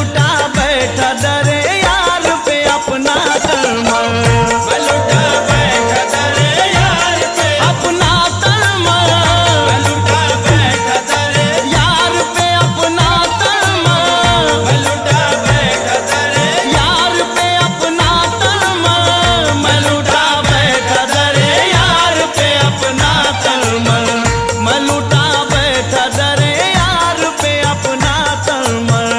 लुटा बैठा दरे यार पे अपना तलमल, मैं लुटा बैठा दरे यार पे अपना तलमल, मैं लुटा बैठा दरे यार पे अपना तलमल, मैं लुटा बैठा दरे यार पे अपना तलमल, मैं लुटा बैठा दरे यार पे अपना तलमल, मैं लुटा बैठा दरे यार पे अपना तलमल।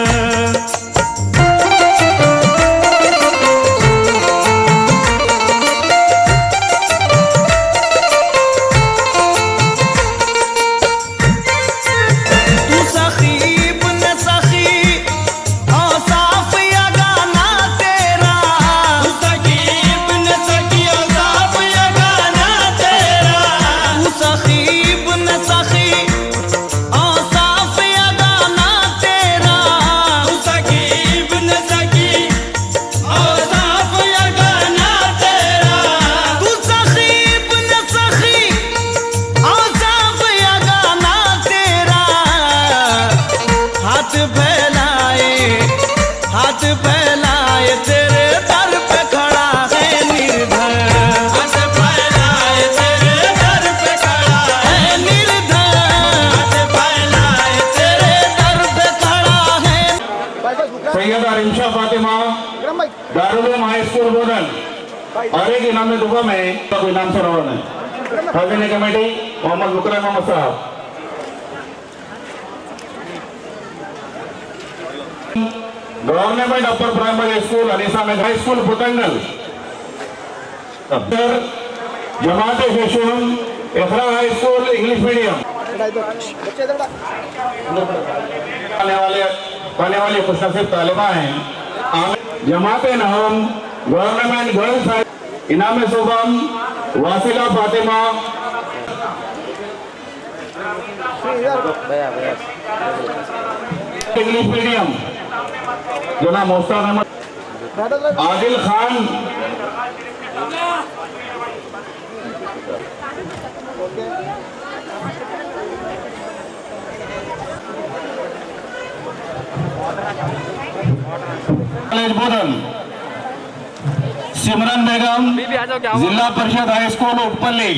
तू सखीब न सखी औसाफ या गाना तेरा, तू सखीब न सखी औसाफ या गाना तेरा, तू सखीब न सखी औसाफ या गाना तेरा, तू सखीब न सखी औसाफ या गाना तेरा, तू सखीब न सखी औसाफ या गाना तेरा। हाथ फैलाए तेरे दर पे खड़ा है निर्धर, हाथ फैलाए तेरे दर पे खड़ा है निर्धर, हाथ फैलाए तेरे दर पे खड़ा है। सैयदा रिमशा फातिमा दारुल उलूम हाई स्कूल बोधन और एक इनाम में दुआ में तो इनाम सरोवर है खाजिन कमेटी मोहम्मद मुकरम मोहम्मद साहब। Government upper primary school Anisa में हाई स्कूल पुतंगल जमात फेशुम इखरा हाई स्कूल इंग्लिश मीडियम आने वाली खुशनसीब तालिबा हैं। जमात नहम गवर्नमेंट गर्ल्स हाई इनाम सुबम वासिला फातिमा, इंग्लिश मीडियम जनाब मोहसिन अहमद, आदिल खान, कॉलेज बोधन, सिमरन बेगम जिला परिषद हाई स्कूल उपपल्ली,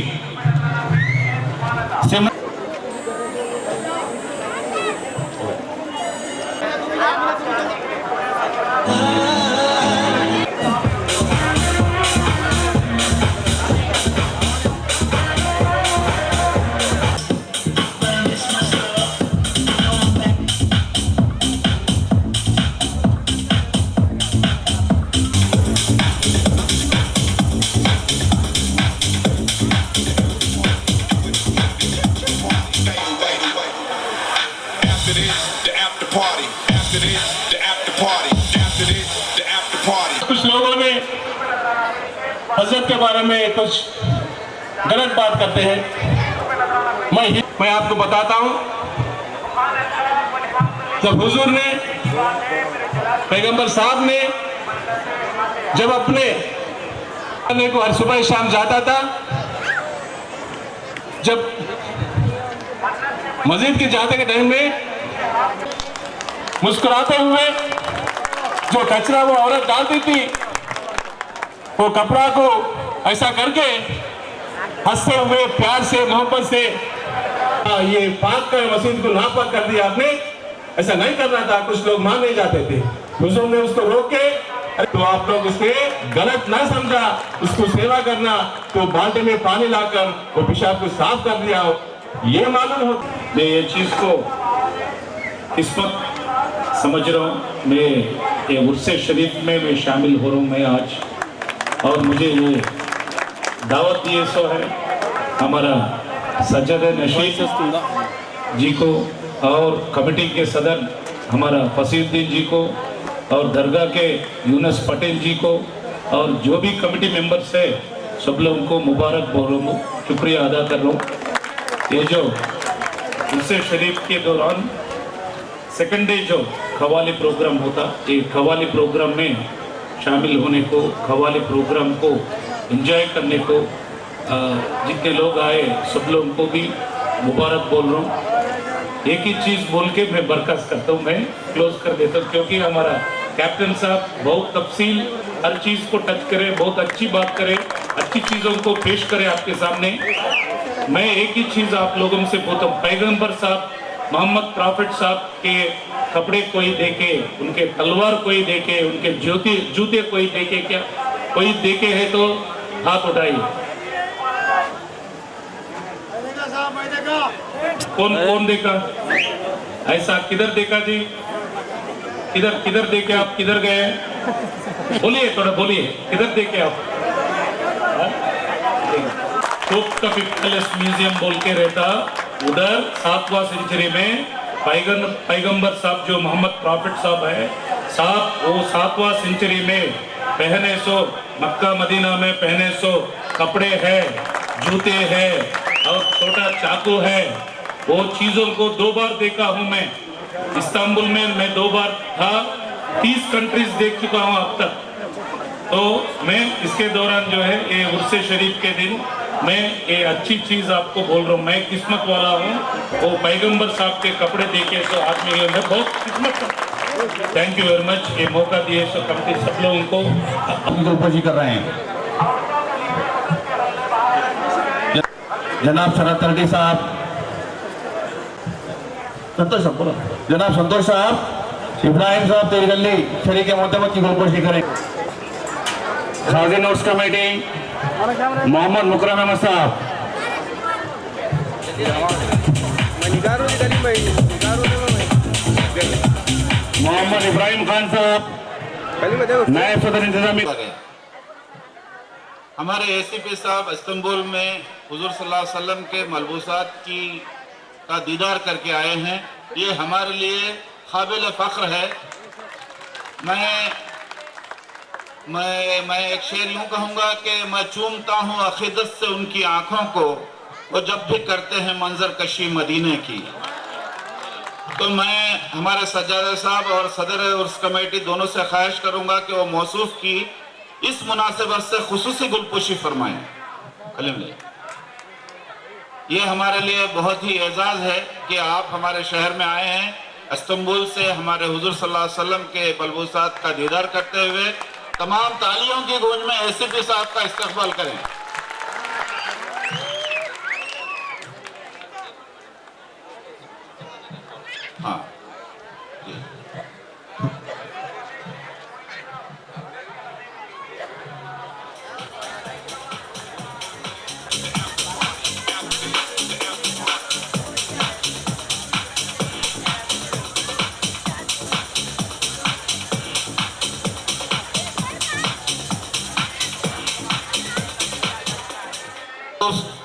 कुछ लोगों ने हजरत के बारे में कुछ गलत बात करते हैं। मैं आपको बताता हूं, जब हुजूर ने पैगंबर साहब ने जब अपने को हर सुबह शाम जाता था, जब मस्जिद के जाते के टाइम में मुस्कुराते हुए जो कचरा वो औरत डालती थी, वो कपड़ा को ऐसा करके हंसते हुए प्यार से मोहब्बत से ये पाक कर मस्जिद को नापाक कर दिया आपने, ऐसा नहीं करना था। कुछ लोग मान नहीं जाते थे, हुजूर ने उसको रोके, तो आप लोग उसके गलत ना समझा, उसको सेवा करना, तो बाल्टी में पानी लाकर वो पेशाब को साफ कर दिया। ये मालूम हो, मैं ये चीज को इस वक्त समझ रहा हूँ। मैं ये उर्से शरीफ में मैं शामिल हो रहा हूँ मैं आज, और मुझे ये दावत दिए सो है हमारा सज्जद नशीद जी को और कमेटी के सदर हमारा फसीरुद्दीन जी को और दरगाह के यूनुस पटेल जी को और जो भी कमेटी मेंबर्स है सब लोगों को मुबारक बोल रहा हूँ, शुक्रिया अदा कर रहा हूँ। ये जो उर्से शरीफ के दौरान सेकंड डे जो खवाली प्रोग्राम होता, ये खवाली प्रोग्राम में शामिल होने को, खवाली प्रोग्राम को एंजॉय करने को जितने लोग आए सब लोगों को भी मुबारक बोल रहा हूँ। एक ही चीज बोल के मैं बर्खास्त करता हूँ, मैं क्लोज कर देता हूँ, क्योंकि हमारा कैप्टन साहब बहुत तफसील हर चीज को टच करे, बहुत अच्छी बात करे, अच्छी चीजों को पेश करे आपके सामने। मैं एक ही चीज आप लोगों से पूछता हूँ, पैगंबर साहब मोहम्मद प्रॉफिट साहब के कपड़े कोई देखे, उनके तलवार कोई देखे, उनके जूते कोई देखे क्या? कोई देखे है तो हाथ उठाइए। कौन कौन देखा? ऐसा किधर देखा जी? किधर किधर देखे आप? किधर गए? बोलिए, थोड़ा बोलिए, किधर देखे आप? तोप का पैलेस म्यूजियम बोल के रहता उधर 7वां सेंचुरी में पैगंबर साहब जो मोहम्मद प्रॉफिट साहब है साहब, वो 7वां सेंचुरी में पहने सो मक्का मदीना में पहने सो कपड़े है, जूते है और छोटा चाकू है। वो चीजों को 2 बार देखा हूं मैं। इस्तांबुल में मैं 2 बार था, 30 कंट्रीज देख चुका हूं अब तक। तो मैं इसके दौरान जो है ये उर्से शरीफ के दिन मैं ये अच्छी चीज आपको बोल रहा हूँ, मैं किस्मत वाला हूँ। वो पैगंबर साहब के कपड़े देखे तो आदमी मैं बहुत किस्मत। थैंक यू वेरी मच, ये मौका दिए सो कमिटी सब लोगों को उपस्थित कर रहे हैं जनाब शरद तर्टी साहब, संतोष साहब बोलो, जनाब संतोष साहब, इब्राहिम साहब तेरगल्ली शरीक मोहतमद की गोलपोशी करें। खाजी नोट्स कमेटी मोहम्मद मुकरम अहमद साहब, मोहम्मद इब्राहिम खान साहब, नायब सदर इंतजामी। हमारे एसीपी साहब इस्तांबुल में हुजूर सल्लल्लाहु अलैहि वसल्लम के मलबूसात का दीदार करके आए हैं। ये हमारे लिए काबिल फ़ख्र है। मैं एक शेर यूं कहूँगा कि मैं चूमता हूँ अकीदत से उनकी आँखों को, वो जब भी करते हैं मंजर कशी मदीने की। तो मैं हमारे सज्जादा साहब और सदर उर्स कमेटी दोनों से ख्वाहिश करूँगा कि वो मौसूफ की इस मुनासिबत से खुसूसी गुलपोशी फरमाएं। ये हमारे लिए बहुत ही एजाज़ है कि आप हमारे शहर में आए हैं, इस्तांबुल से हमारे हुजूर सल्लल्लाहु अलैहि वसल्लम के बलबूसात का दीदार करते हुए। तमाम तालियों की गूंज में एसीपी साहब का इस्तकबाल करें। हाँ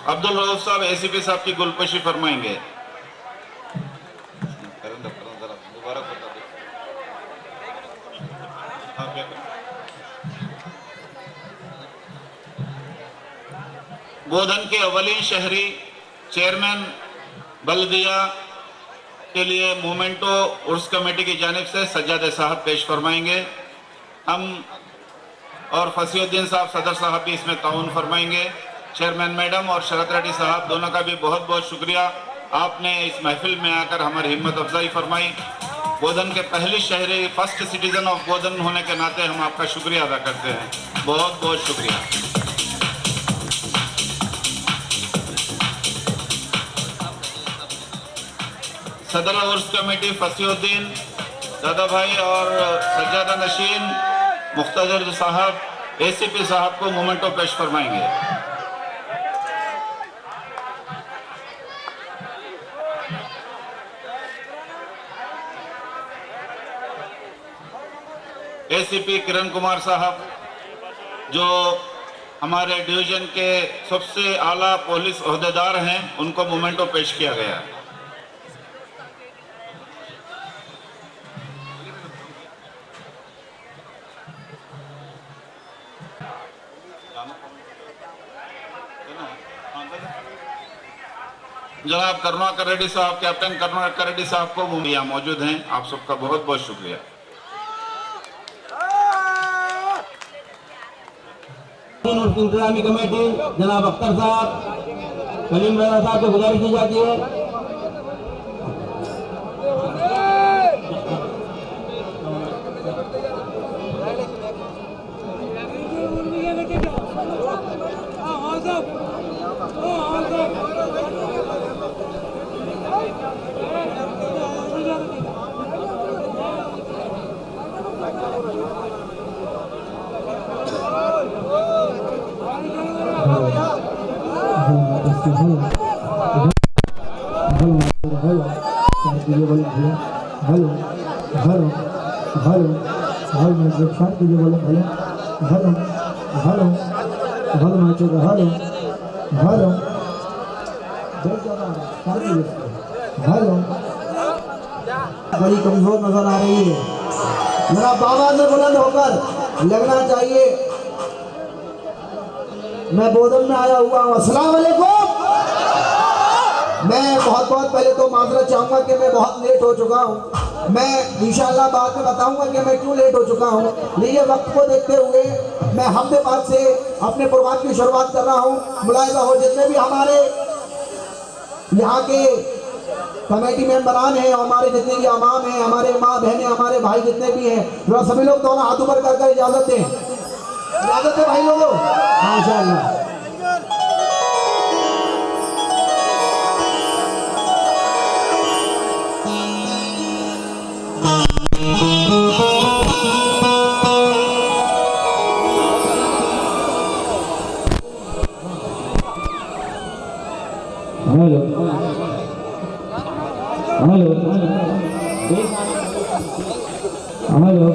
अब्दुल रऊफ साहब एसीपी साहब की गुलपोशी फरमाएंगे। बोधन के अवलीन शहरी चेयरमैन बल्दिया के लिए मोमेंटो उर्स कमेटी की जानिब से सज्जादे साहब पेश फरमाएंगे। हम और फसीउद्दीन साहब सदर साहब भी इसमें ताउन फरमाएंगे। चेयरमैन मैडम और शरद रेड्डी साहब दोनों का भी बहुत बहुत शुक्रिया, आपने इस महफिल में आकर हमारी हिम्मत अफजाई फरमाई। बोधन के पहले शहरी फर्स्ट सिटीजन ऑफ बोधन होने के नाते हम आपका शुक्रिया अदा करते हैं, बहुत बहुत शुक्रिया। सदर उर्स कमेटी फसीउद्दीन दादा भाई और सज्जादा नशीन मुख्तदर साहब एसीपी साहब को मोमेंटो पेश फरमाएंगे। एसीपी किरण कुमार साहब जो हमारे डिवीजन के सबसे आला पुलिस ओहदेदार हैं, उनको मोमेंटो पेश किया गया। जनाब करुणाकर रेड्डी साहब, कैप्टन करुणाकर रेड्डी साहब को यहाँ मौजूद हैं, आप सबका बहुत बहुत शुक्रिया। इंतजामी कमेटी जनाब अख्तर साहब, कलीम राजा साहब को गुजारिश की जाती है। बड़ी कमजोर नजर आ रही है। मेरा बाबा से बुलंद होकर लगना चाहिए। मैं बोधन में आया हुआ हूँ। अस्सलाम वालेकुम। मैं बहुत पहले तो माजरत चाहूँगा कि मैं बहुत लेट हो चुका हूँ। मैं इंशाअल्लाह बाद में बताऊँगा कि मैं क्यों लेट हो चुका हूँ। लेकिन वक्त को देखते हुए मैं हमदे पाक से अपने प्रोग्राम की शुरुआत कर रहा हूँ। मुलाहिजा हो जितने भी हमारे यहाँ के कमेटी मेंबरान हैं, हमारे जितने भी अमाम हैं, हमारे माँ बहनें, हमारे भाई जितने भी हैं, जरा सभी लोग दोनों हाथ ऊपर कर इजाज़त दें। इजाज़त है भाई लोगों, माशाअल्लाह। हेलो हेलो हेलो,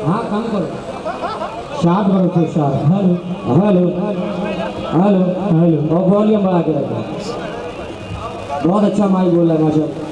हाँ काम करो, शार्प करो, फिर sharp. Hello hello hello hello, और वॉल्यूम बढ़ा के रखो। बहुत अच्छा माइक बोल रहा है माशाल्लाह।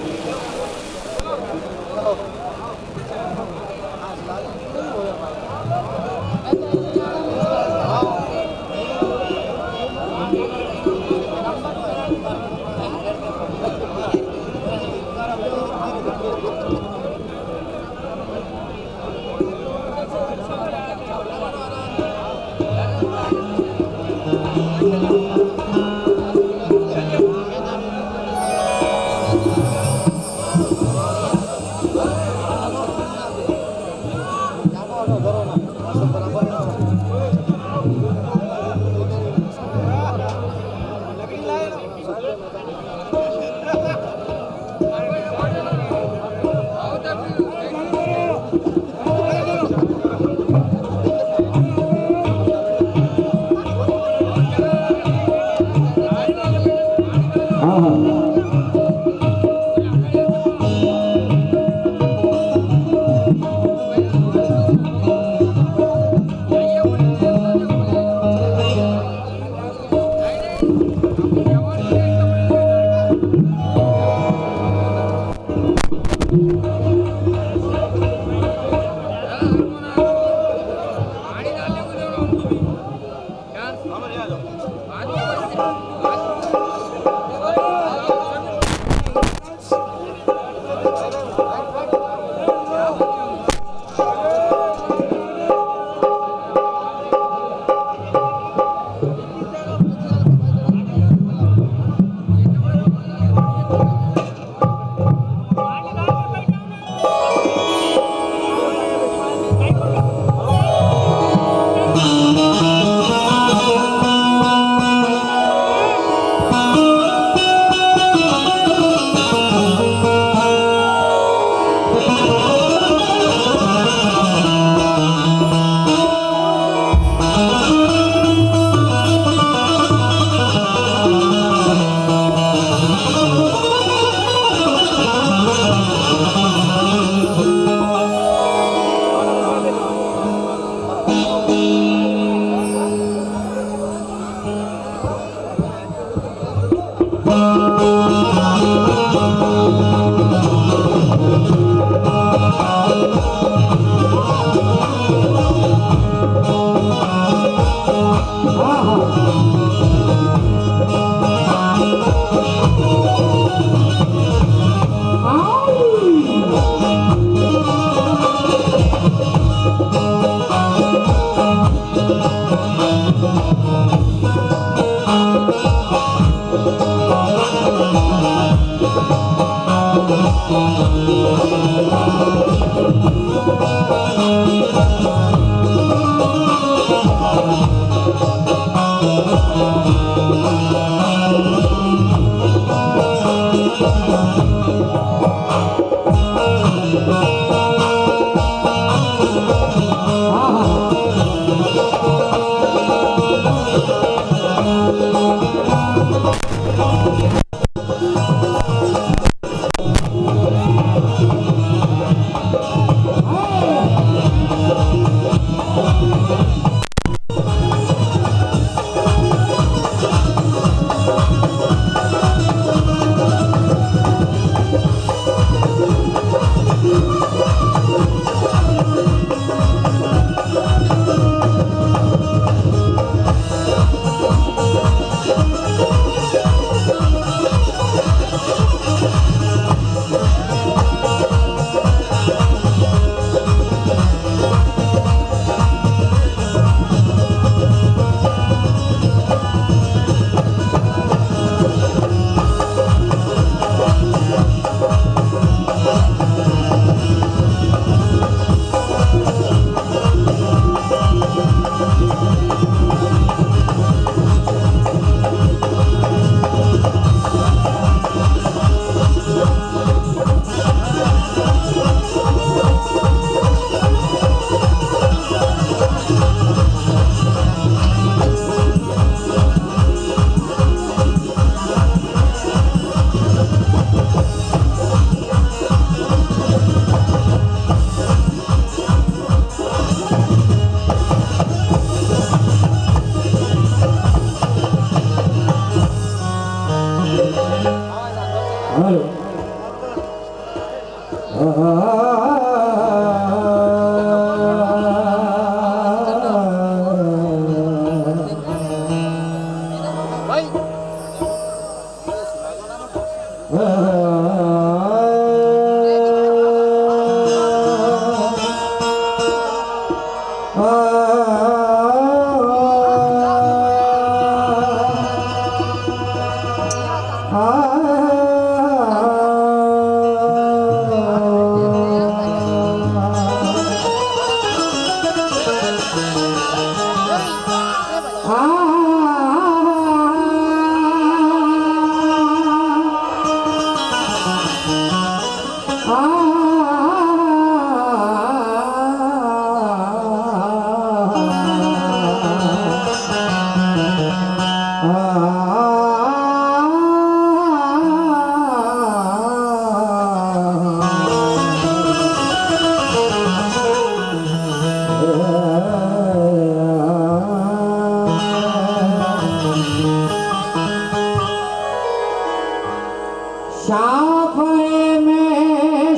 शाफ़े में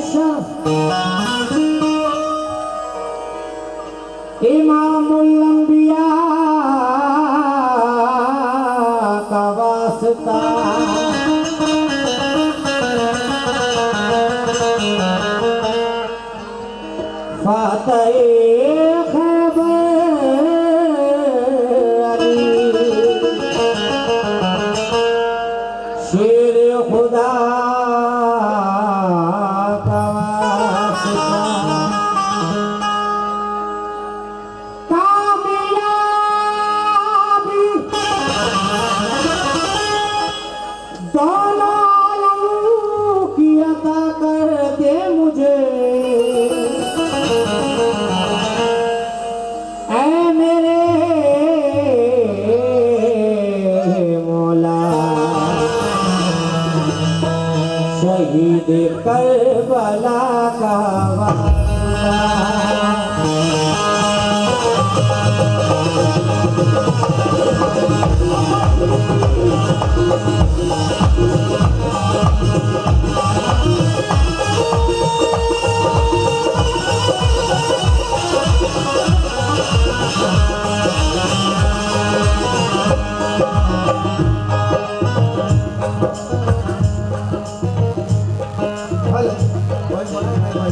इमामुल अंबिया का वास्ता फातह शेर खुदा का वास्ता कामयाबी दोनों आलम की अता कर दे मुझे ऐ मेरे मौला शहीद करबला का वास्ता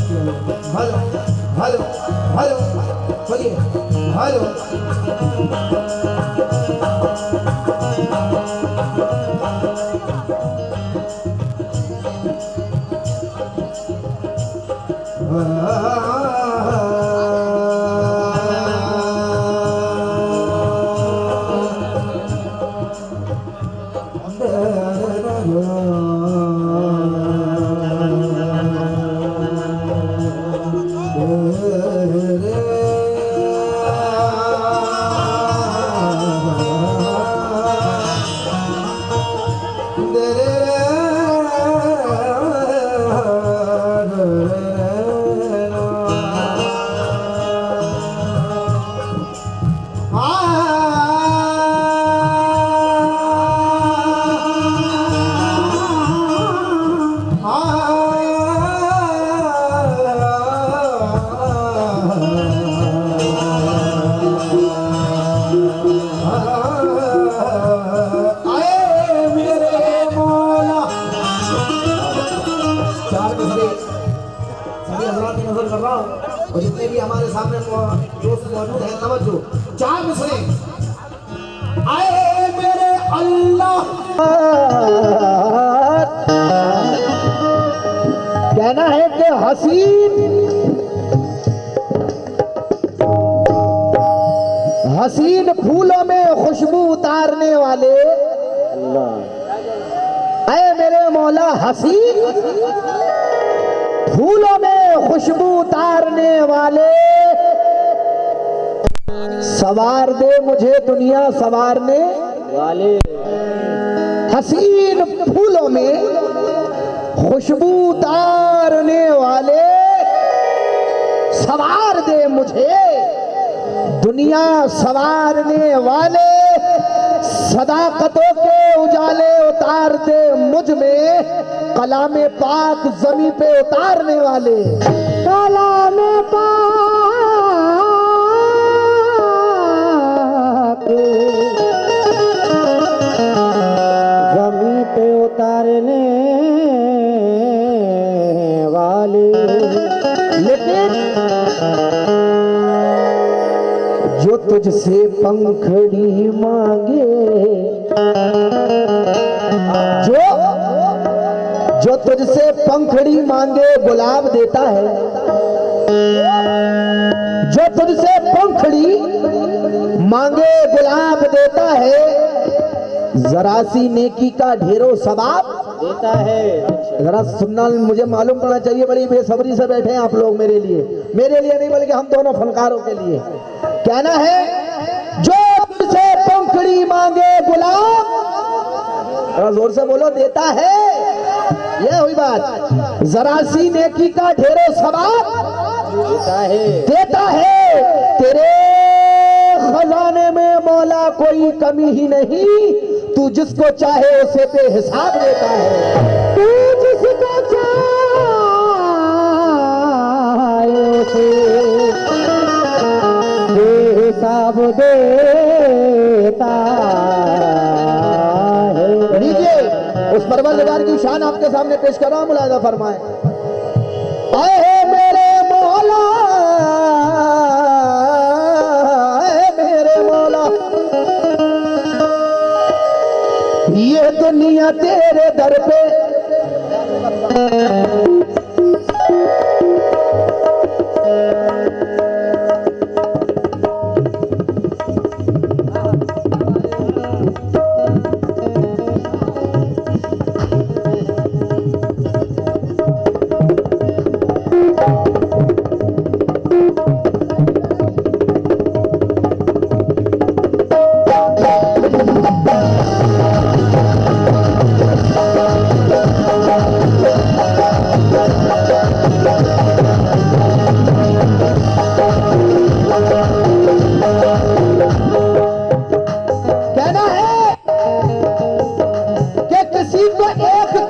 हेलो हेलो हेलो बोलिए हेलो और जितने भी हमारे सामने दोस्त मौजूद हैं तवज्जो चार मिसरे आए मेरे अल्लाह कहना है कि हसीन फूलों में खुशबू उतारने वाले अल्लाह ऐ मेरे मौला हसीन फूलों में खुशबू उतारने वाले सवार दे मुझे दुनिया सवारने वाले हसीन फूलों में खुशबू उतारने वाले सवार दे मुझे दुनिया सवारने वाले सदाकतों के उजाले उतार दे मुझ में कलामे पाक जमी पे उतारने वाले कलामे पाक जमी पे उतारने वाले लेकिन जो तुझसे पंखड़ी मांगे, जो तुझसे पंखड़ी मांगे गुलाब देता है, जो तुझसे पंखड़ी मांगे गुलाब देता है, जरा सी नेकी का ढेरों सवाब देता है। जरा सुनना, मुझे मालूम पड़ना चाहिए, बड़ी बेसब्री से बैठे हैं आप लोग मेरे लिए नहीं बल्कि हम दोनों फनकारों के लिए। कहना है जो तुझसे पंखड़ी मांगे गुलाब, जोर से बोलो, देता है। ये हुई बात। जरा सी नेकी का ढेरों सवाब देता है। तेरे खजाने में मौला कोई कमी ही नहीं, तू जिसको चाहे उसे पे हिसाब देता है। तू जिसको चाहे उसे हिसाब देता है। लीजिए उस परवरदिगार की शान आपके सामने पेश कर रहा हूं, मुलाहिजा फरमाए। आए मेरे मौला, मेरे मौला, ये दुनिया तेरे दर पे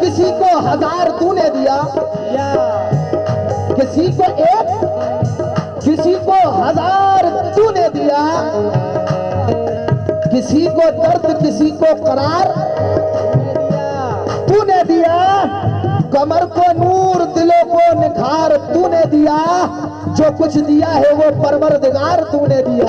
किसी को 1000 तूने दिया, किसी को 1, किसी को 1000 तूने दिया, किसी को दर्द किसी को करार तूने दिया, कमर को नूर दिलों को निखार तूने दिया, जो कुछ दिया है वो परवरदिगार तूने दिया।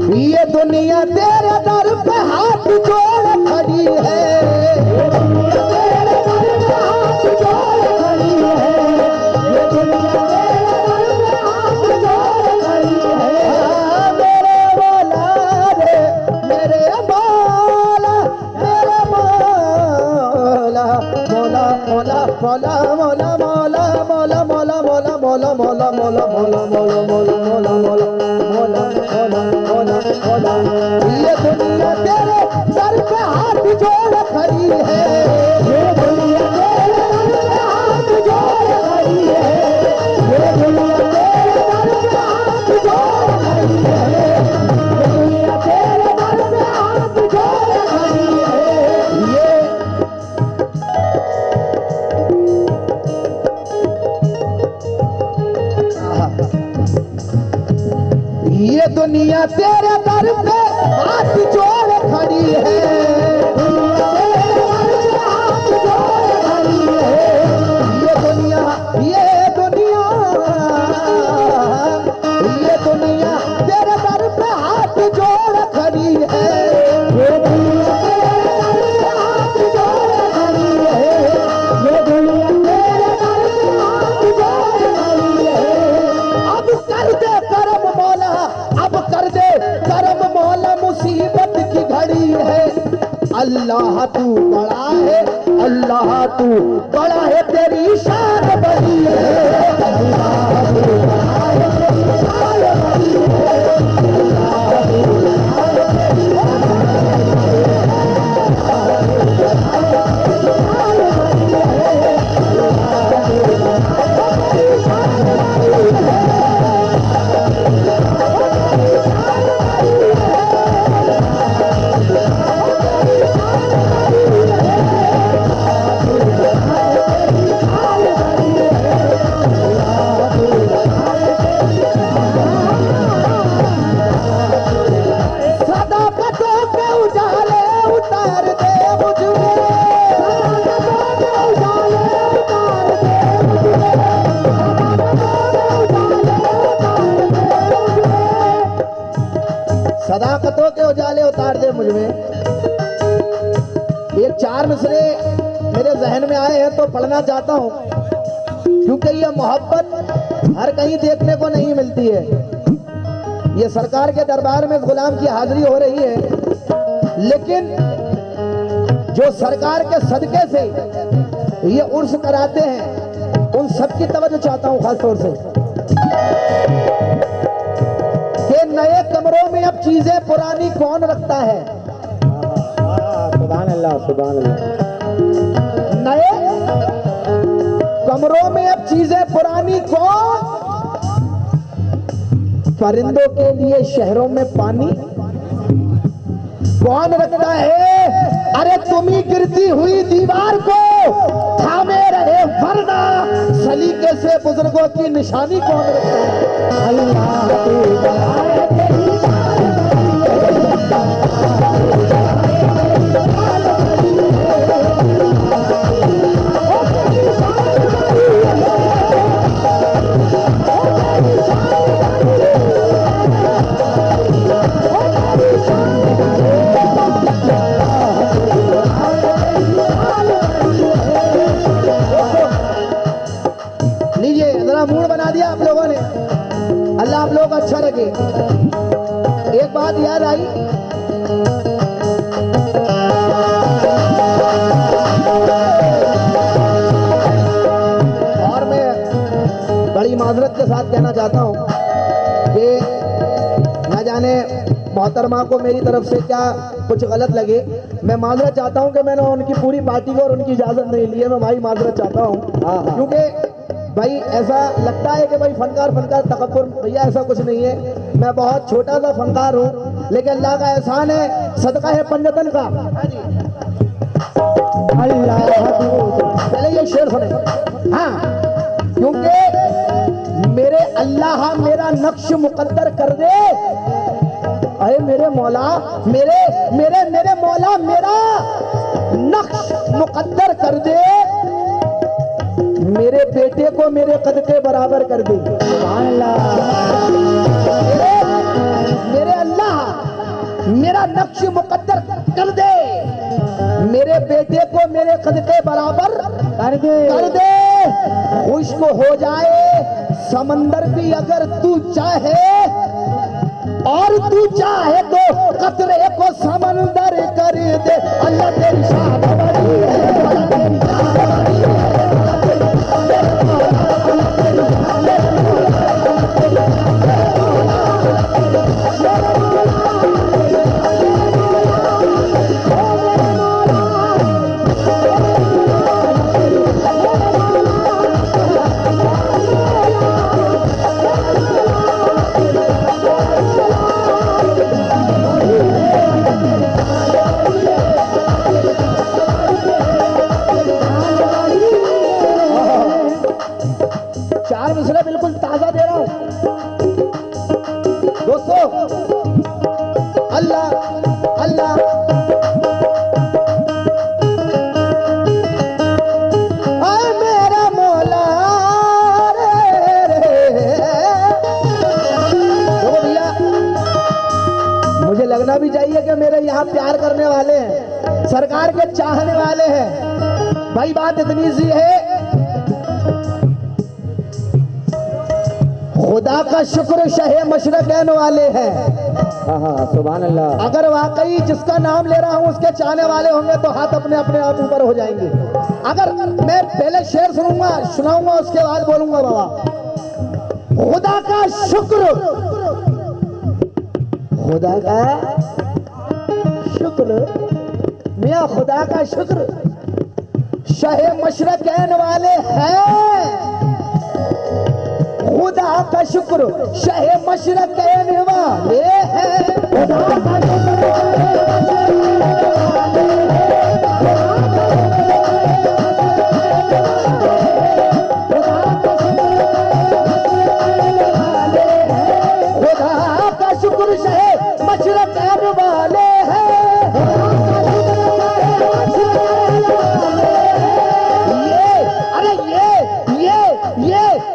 ये दुनिया तेरे दर पे हाथ जोड़ खड़ी है, ये दुनिया तेरे दर पे हाथ जोड़ खड़ी है, ये दुनिया तेरे दर पे हाथ जोड़ खड़ी है। मेरे मौला रे, मेरे मौला, मेरे मौला, मौला मौला मौला मौला मौला मौला मौला मौला मौला मौला मौला मौला मौला मौला मौला मौला मौला, ये दुनिया तेरे सर पे हाथ जोड़ खड़ी है, ये दुनिया तेरे सर पे हाथ जोड़ खड़ी है, ये दुनिया तेरे सर पे हाथ जोड़ खड़ी है, ये दुनिया तेरे सर पे हाथ जोड़ खड़ी है। ये दुनिया तेरे दर पे हाथ जोड़ खड़ी है, हाथ जोड़ खड़ी है, ये दुनिया, ये दुनिया, ये दुनिया तेरे दर पे हाथ जोड़ खड़ी है, ये दुनिया तेरे दर पे हाथ जोड़ खड़ी है, ये दुनिया तेरे दर पे हाथ जोड़ खड़ी है। अब कर दे करम मौला, अब कर दे करम मौला, मुसीबत की घड़ी है। अल्लाह तू बड़ा है, अल्लाह तू बड़ा है, तेरी शान बड़ी है, अल्लाह तू बड़ा है, तेरी शान बड़ी है, अल्लाह तू बड़ा है, तेरी ताकतों के उजाले उतार दे मुझ में। ये 4 मिसरे मेरे जहन में आए हैं तो पढ़ना चाहता हूँ, क्योंकि ये मोहब्बत हर कहीं देखने को नहीं मिलती है। ये सरकार के दरबार में गुलाम की हाजिरी हो रही है, लेकिन जो सरकार के सदके से ये उर्स कराते हैं उन सब की तवज्जो चाहता हूँ खास तौर से कि नए कमरों में अब चीजें पुरानी कौन रखता है। सुभान अल्लाह, सुभान अल्लाह। नए कमरों में अब चीजें पुरानी कौन, परिंदों के लिए शहरों में पानी कौन रखता है। अरे तुम ही गिरती हुई दीवार को थामे रहे, वरना सलीके से बुजुर्गों की निशानी कौन रखता है। मूड बना दिया आप लोगों ने, अल्लाह आप लोगों को अच्छा लगे। एक बात याद आई, और मैं बड़ी माजरत के साथ कहना चाहता हूं कि न जाने मोहतरमा को मेरी तरफ से क्या कुछ गलत लगे। मैं माजरत चाहता हूं कि मैंने उनकी पूरी पार्टी को और उनकी इजाजत नहीं ली है। मैं भाई माजरत चाहता हूं, क्योंकि भाई ऐसा लगता है कि भाई फनकार तकब्बुर, भैया ऐसा कुछ नहीं है। मैं बहुत छोटा सा फनकार हूँ, लेकिन अल्लाह का एहसान है, सदका है पंजतन का। अल्लाह, पहले ये शेर सुने। हाँ, क्योंकि मेरे अल्लाह मेरा नक्श मुकद्दर कर दे। अरे मेरे मौला, मेरे मेरे मेरे मौला मेरा नक्श मुकद्दर कर दे, मेरे बेटे को मेरे कद के बराबर कर दे। मेरे अल्लाह मेरा नक्श मुकद्दर कर दे, मेरे बेटे को मेरे कद के बराबर कर दे। खुश्क हो जाए समंदर भी अगर तू चाहे, और तू चाहे तो कतरे को समंदर कर दे। अल्लाह तेरी शान बड़ी है, अल्लाह तेरी शान बड़ी है। भी चाहिए कि मेरे यहाँ प्यार करने वाले हैं, सरकार के चाहने वाले हैं। भाई बात इतनी सी है, खुदा का शुक्र शहे मशरक़ैन वाले हैं। सुभान अल्लाह। अगर वाकई जिसका नाम ले रहा हूँ उसके चाहने वाले होंगे तो हाथ अपने अपने आप ऊपर हो जाएंगे। अगर मैं पहले शेर सुनाऊंगा उसके बाद बोलूंगा बाबा। खुदा का शुक्र, खुदा का शुक्र, मियाँ खुदा का शुक्र शहे मशरक़ैन वाले हैं। खुदा का शुक्र शहे मशरक़ैन वाले हैं। खुदा का शुक्र शहे मशरक़ैन वाले हैं।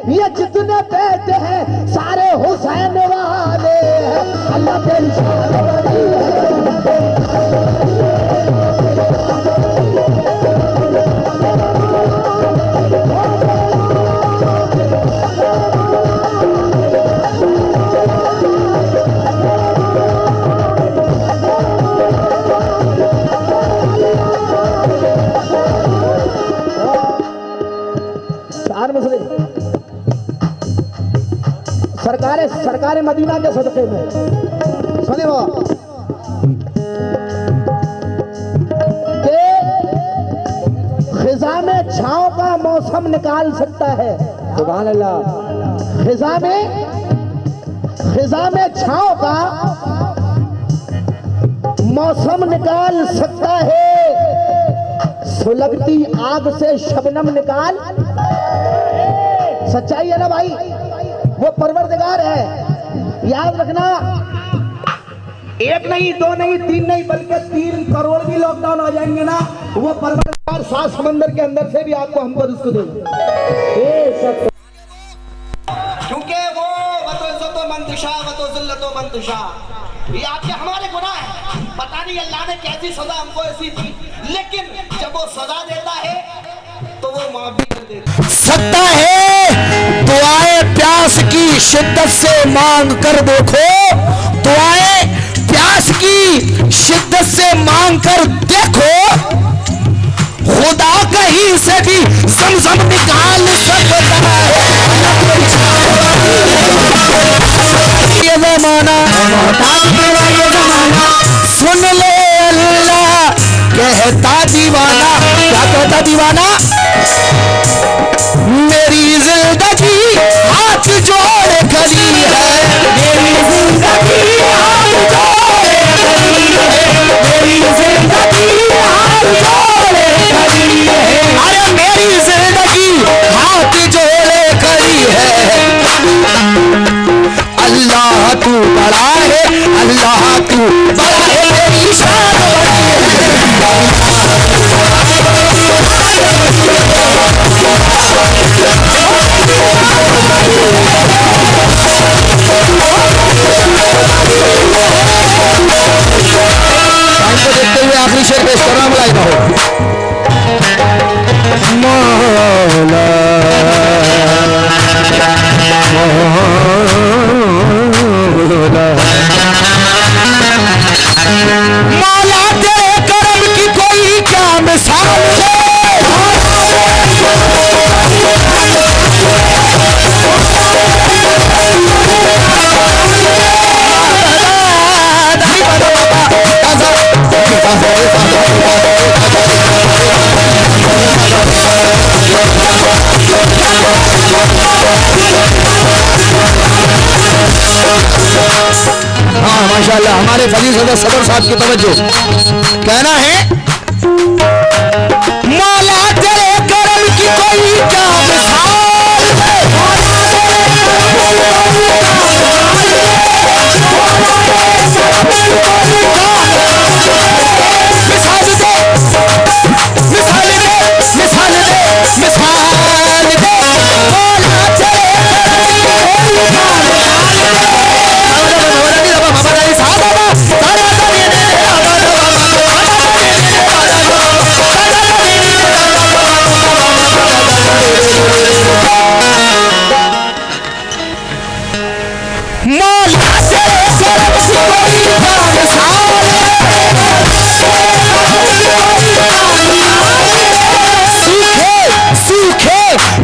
ये जितने बेटे हैं सारे हुसैन वाले हैं। अल्लाह तेरी शान बड़ी है सरकार मदीना के सदक़े में। सुने वो खिजा में छांव का मौसम निकाल सकता है। सुभान अल्लाह। खिजा में छांव का मौसम निकाल सकता है। सुलगती आग से शबनम निकाल। सच्चाई है ना भाई, वो परवरदिगार है। याद रखना, एक नहीं, दो नहीं, तीन नहीं, बल्कि 3 करोड़ भी लॉकडाउन हो जाएंगे ना, वो परवरदिगार 7 समंदर के अंदर से भी आपको हमको रिस्क देगा। क्योंकि वो वतो मंतशा वतो जिल्लतो मंतशा, ये आपके हमारे गुनाह है। पता नहीं अल्लाह ने कैसी सजा हमको ऐसी दी, लेकिन जब वो सजा देता है तो वो माफ भी कर देता सकता है। दुआएं प्यास की शिद्दत से मांग कर देखो, दुआएं प्यास की शिद्दत से मांग कर देखो, खुदा कहीं से भी ज़मज़म निकाल सकता है। ये ज़माना सुन ले अल्लाह कहता दीवाना, क्या कहता दीवाना? मेरी जिंदगी हाथ जोड़ खड़ी है, मेरी जिंदगी हाथ जोड़ खड़ी है, मेरी जिंदगी हाथ जोड़ खड़ी है, अरे मेरी जिंदगी हाथ जोड़े खड़ी है। अल्लाह तू बड़ा है, अल्लाह तू बड़ा है, तेरी शान बड़ी है। देखते हुए आखिरी शेर पेश करना मुलायदा हो। मौला मौला तेरे करम की कोई क्या मिसाल है। हाँ माशाल्लाह, हमारे फजील सदर सदर साहब की तवज्जो। कहना है मौला तेरे करम की कोई क्या मिसाल है। मिसाल दे, मिसाल दे, मिसाल दे, मिसाल दे, मौला तेरे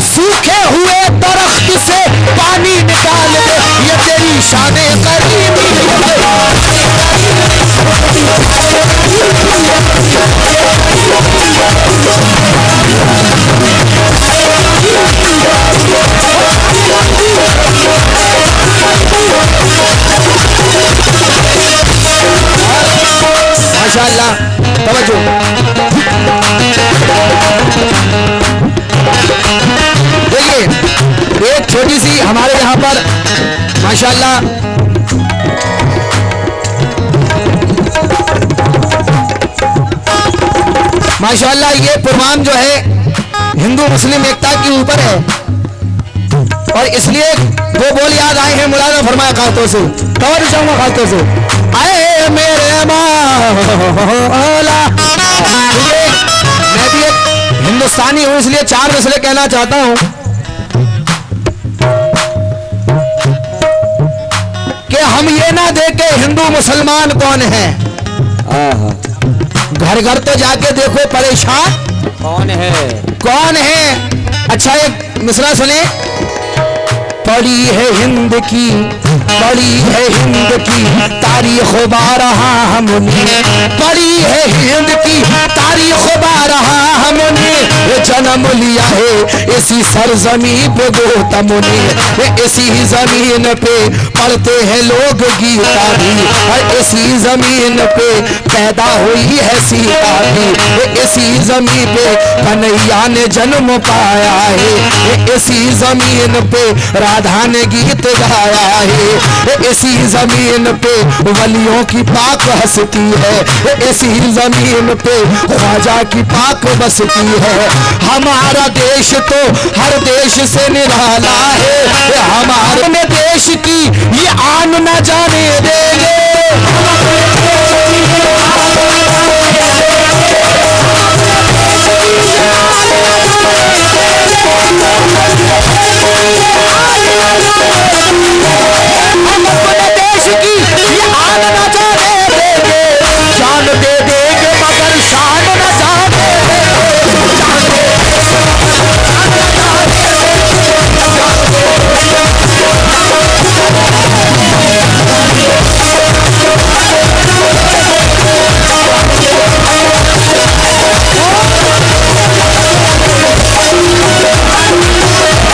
सूखे हुए दरख्त से पानी निकाल दे, ये तेरी शान करीमी है। माशाअल्लाह, तवज्जो। देखिए, एक छोटी सी हमारे यहाँ पर माशाअल्लाह माशाअल्लाह ये प्रोग्राम जो है हिंदू मुस्लिम एकता के ऊपर है, और इसलिए दो बोल याद आए हैं। मुलाजा फरमाया खातों से, कवर जाऊंगा खातों से, आए मेरे मौला। मैं भी एक हिंदुस्तानी हूं, इसलिए 4 मसले कहना चाहता हूं कि हम ये ना देखे हिंदू मुसलमान कौन है, घर घर तो जाके देखो परेशान कौन है, कौन है। अच्छा एक मिसरा सुने, पड़ी है हिंद की, पड़ी है हिंद की तारीख बारहा हमने, पड़ी है हिंद की तारीख बारहा हमने, जन्म लिया है इसी सरजमी पे गौतम ने, इसी जमीन पे पढ़ते हैं लोग गीता भी, इसी जमीन पे पैदा हुई है सीता भी, इसी जमीन पे कन्हैया ने जन्म पाया है, इसी जमीन पे राधा ने गीत गाया है, इसी जमीन पे वलियों की पाक हंसती है, इसी जमीन पे ख्वाजा की पाक बसती है। हमारा देश तो हर देश से निराला है, हमारे देश की ये आन न जाने देंगे। हम अपने देश की ये आन न जाने देंगे, जान दे देंगे मगर शान न जाने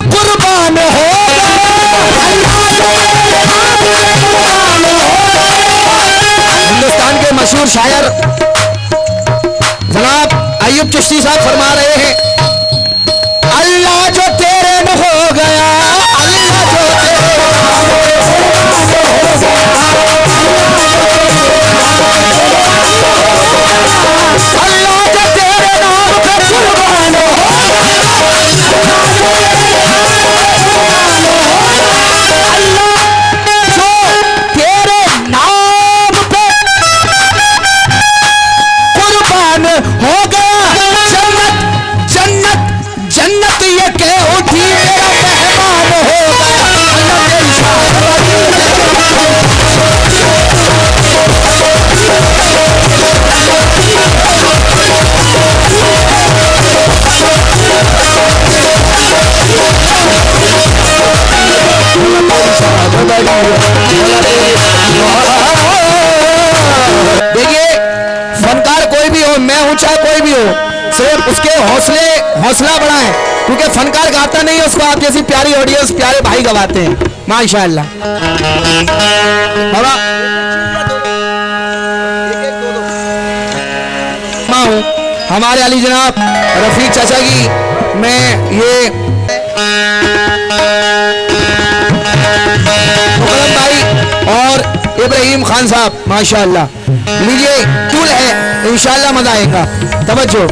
कुर्बान हो हिंदुस्तान के मशहूर शायर जनाब अय्यूब चिश्ती साहब फरमा रहे हैं, अल्लाह जो तेरे में हो गया, अल्लाह जो तेरे अल्लाह जो तेरे नाम पे कुर्बान हो, हो गया जन्नत जन्नत जन्नत ये के उठी मेरा मेहमान हो देखिए फनकार कोई भी हो, मैं हूं चाहे कोई भी हो, सिर्फ उसके हौसला बढ़ाएं, क्योंकि फनकार गाता नहीं है, उसको आप जैसी प्यारी ऑडियंस प्यारे भाई गवाते हैं। माशाअल्लाह बाबा मैं हूं हमारे अली जनाब रफीक चाचा की, मैं ये मुकरम भाई और इब्राहिम खान साहब माशाअल्लाह, लीजिए टूल है, इंशाअल्लाह मजा आएगा। तवज्जो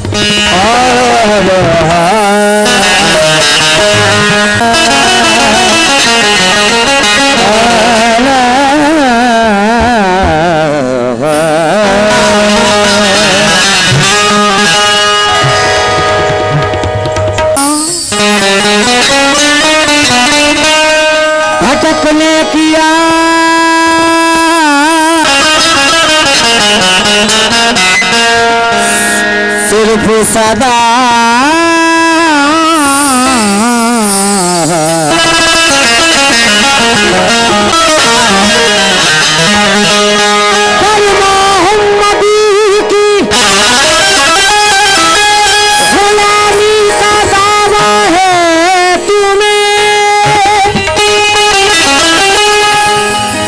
भटकने किया सिर्फ सदा मोहम्मदी की गुलामी का दावा है तुम्हें,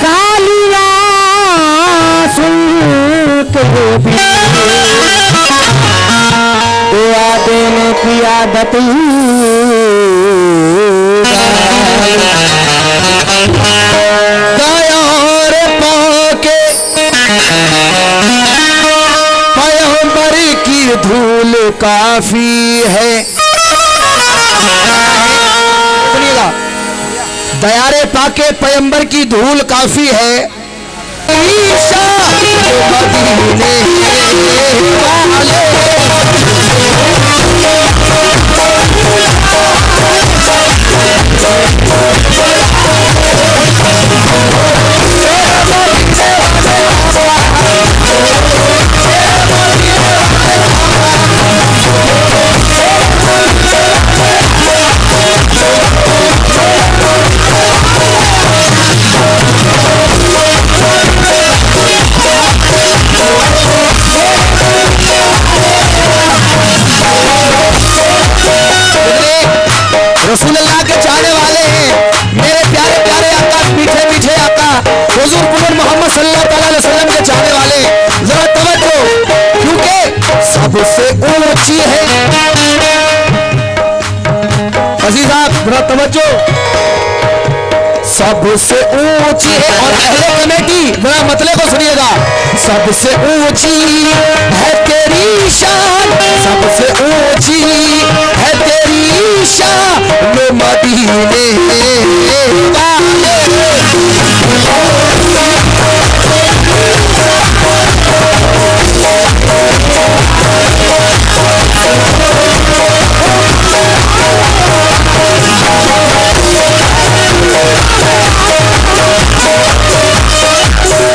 कालिया सुन के भी देने की आदत दयार पाके पैगंबर की धूल काफी है। सुनिएगा, दयारे पाके पैगंबर की धूल काफी है, ईशा मदीने वाले सबसे ऊंची है। और अहले कमेटी जरा मतले को सुनिएगा, सबसे ऊंची है तेरी शान, सबसे ऊंची है तेरी शान मदीने वाले।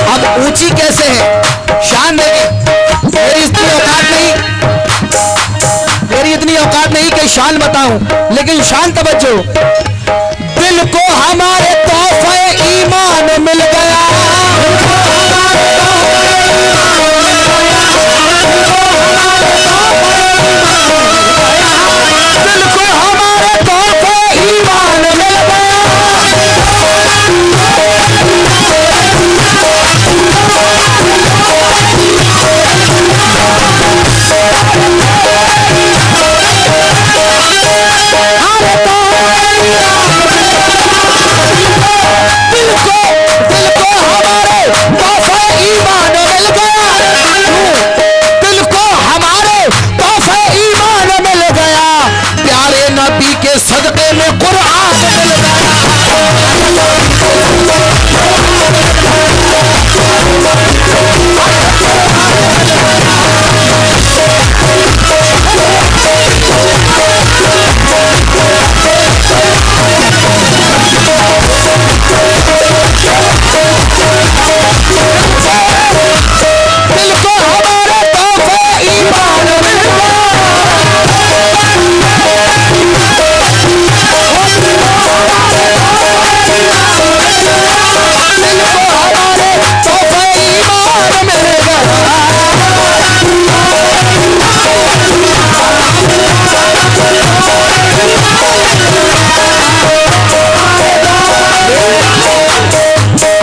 अब ऊंची कैसे है, शान देखे। मेरी इतनी औकात नहीं, मेरी इतनी औकात नहीं कि शान बताऊं, लेकिन शान तवज्जो। दिल को हमारे तोहफे ईमान मिल गया, दिल को हमारे तोहफे ईमान मिल गया। सदके में कुरान मिल गया। दिल को हमारे तोहफे ईमान मिल गया।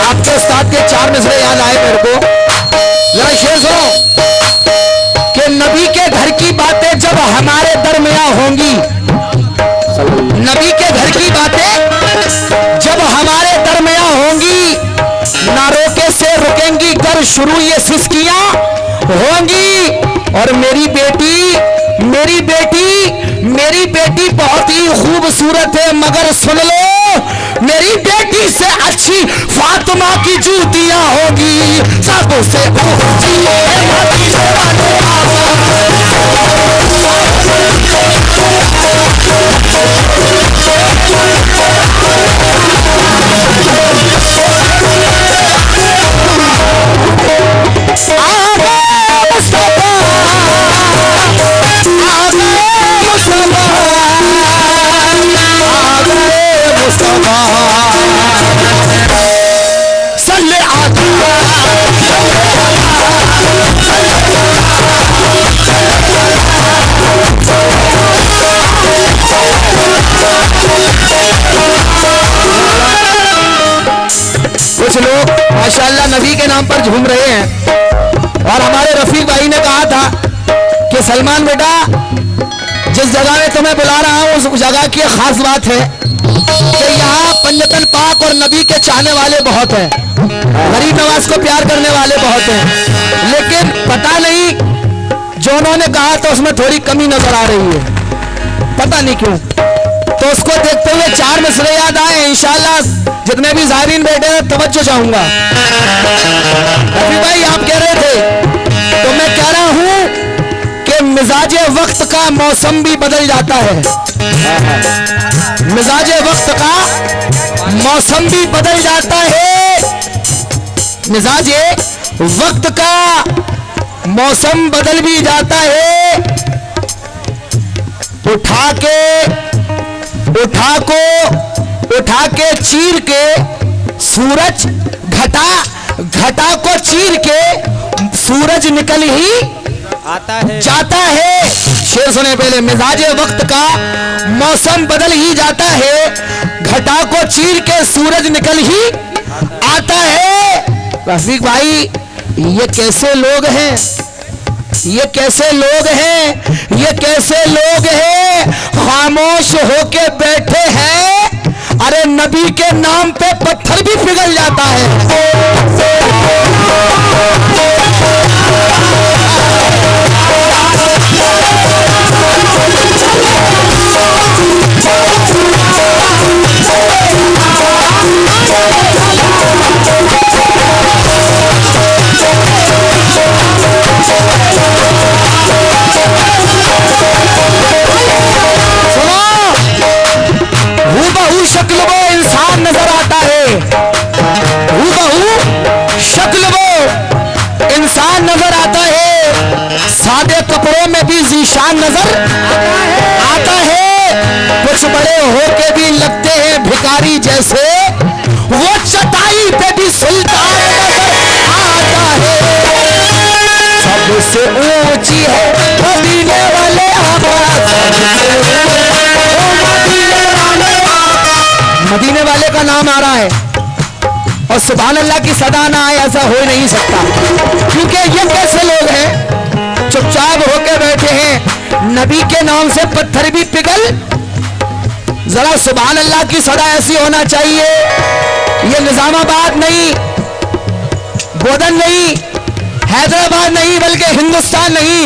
आपके उस्ताद के 4 मिसरे याद आए मेरे को, जरा शेर सुनो कि नबी के घर की बातें जब हमारे दरमियां होंगी, नबी के घर की बातें जब हमारे दरमियां होंगी, ना रोके से रुकेंगी कर शुरू ये सिस्कियां होंगी। और मेरी बेटी बहुत ही खूबसूरत है, मगर सुन लो मेरी बेटी से अच्छी फातिमा की जूतियां होगी। सबसे ऊंची है मदीने वाले कुछ लोग माशाअल्लाह नबी के नाम पर झूम रहे हैं। और हमारे रफीक भाई ने कहा था कि सलमान बेटा, जिस जगह में तुम्हें बुला रहा हूं उस जगह की खास बात है कि यहाँ पंजतन पाक और नबी के चाहने वाले बहुत हैं, गरीब नवाज को प्यार करने वाले बहुत हैं, लेकिन पता नहीं जो उन्होंने कहा तो उसमें थोड़ी कमी नजर आ रही है, पता नहीं क्यों। तो उसको देखते हुए 4 मिसरे याद आए। इंशाअल्लाह जितने भी ज़ाहिरीन बैठे हैं तवज्जो चाहूंगा। रफी भाई आप कह रहे थे, तो मैं कह रहा हूं कि मिजाजे वक्त का मौसम भी बदल जाता है, मिजाजे वक्त का मौसम भी बदल जाता है, मिजाजे वक्त का मौसम बदल भी जाता है। उठा के चीर के सूरज घटा को चीर के सूरज निकल ही जाता है। शेर सुने पहले, मिजाजे वक्त का मौसम बदल ही जाता है, घटा को चीर के सूरज निकल ही आता है। रफीक भाई ये कैसे लोग हैं, ये कैसे लोग हैं, ये कैसे लोग हैं, खामोश होके बैठे हैं अरे नबी के नाम पे पत्थर भी पिघल जाता है। हूबहू शक्ल वो इंसान नजर आता है, हूबहू शक्ल वो इंसान नजर आता है, सादे कपड़ों में भी जीशान नजर आता है। कुछ बड़े होके भी लगते हैं भिखारी जैसे, वो चटाई पे भी सुल्तान नजर आता है। सबसे ऊंची है मदीने वाले आवाज, मदीने वाले का नाम आ रहा है और सुभान अल्लाह की सदा ना आए ऐसा हो नहीं सकता, क्योंकि ये कैसे लोग हैं चुपचाप होके बैठे हैं, नबी के नाम से पत्थर भी पिघल। जरा सुभान अल्लाह की सदा ऐसी होना चाहिए। ये निजामाबाद नहीं, बोधन नहीं, हैदराबाद नहीं, बल्कि हिंदुस्तान नहीं,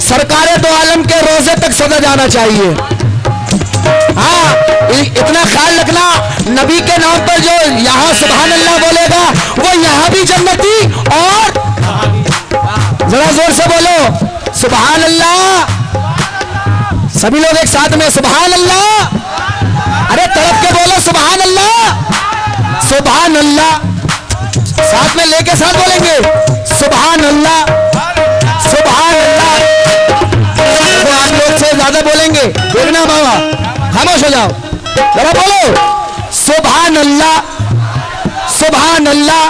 सरकारे दो आलम के रोजे तक सदा जाना चाहिए। हाँ, इतना ख्याल रखना, नबी के नाम पर जो यहाँ सुभान अल्लाह बोलेगा वो यहाँ भी जन्नती, और जरा जोर से बोलो सुभान अल्लाह। सभी लोग एक साथ में सुभान अल्लाह, अरे तड़प के बोलो सुभान अल्लाह, सुभान अल्लाह, साथ में लेके साथ बोलेंगे सुभान अल्लाह, सुभान अल्लाह। तो आप लोग से ज्यादा बोलेंगे, देखना बाबा, खामोश हो जाओ, जरा बोलो सुभान अल्लाह, सुभान अल्लाह।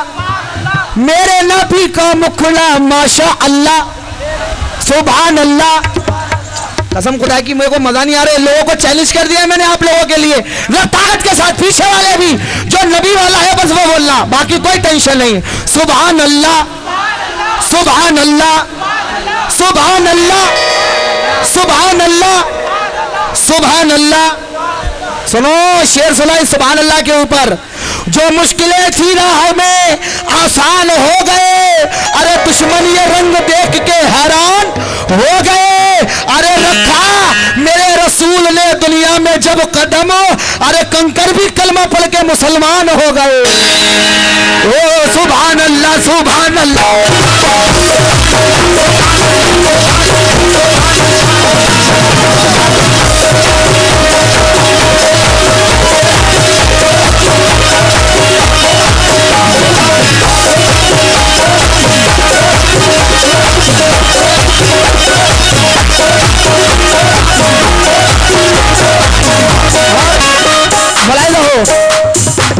मेरे नबी का मुखड़ा माशा अल्लाह, सुभान अल्लाह। कसम खुदा की मेरे को मजा नहीं आ रहा है, लोगों को चैलेंज कर दिया मैंने आप लोगों के लिए, ना ताकत के साथ पीछे वाले भी जो नबी वाला है बस वो बोलना, बाकी कोई टेंशन नहीं। सुभान अल्लाह, सुभान अल्लाह, सुभान अल्लाह, सुभान अल्लाह, सुभान अल्लाह। सुनो शेर सुनाई सुभान अल्लाह के ऊपर। जो मुश्किलें थी राह में आसान हो गए, अरे दुश्मन ये रंग देख के हैरान हो गए। अरे रखा मेरे रसूल ने दुनिया में जब कदम, अरे कंकर भी कलमा पढ़ के मुसलमान हो गए। ओ सुभान अल्लाह, सुभान अल्लाह।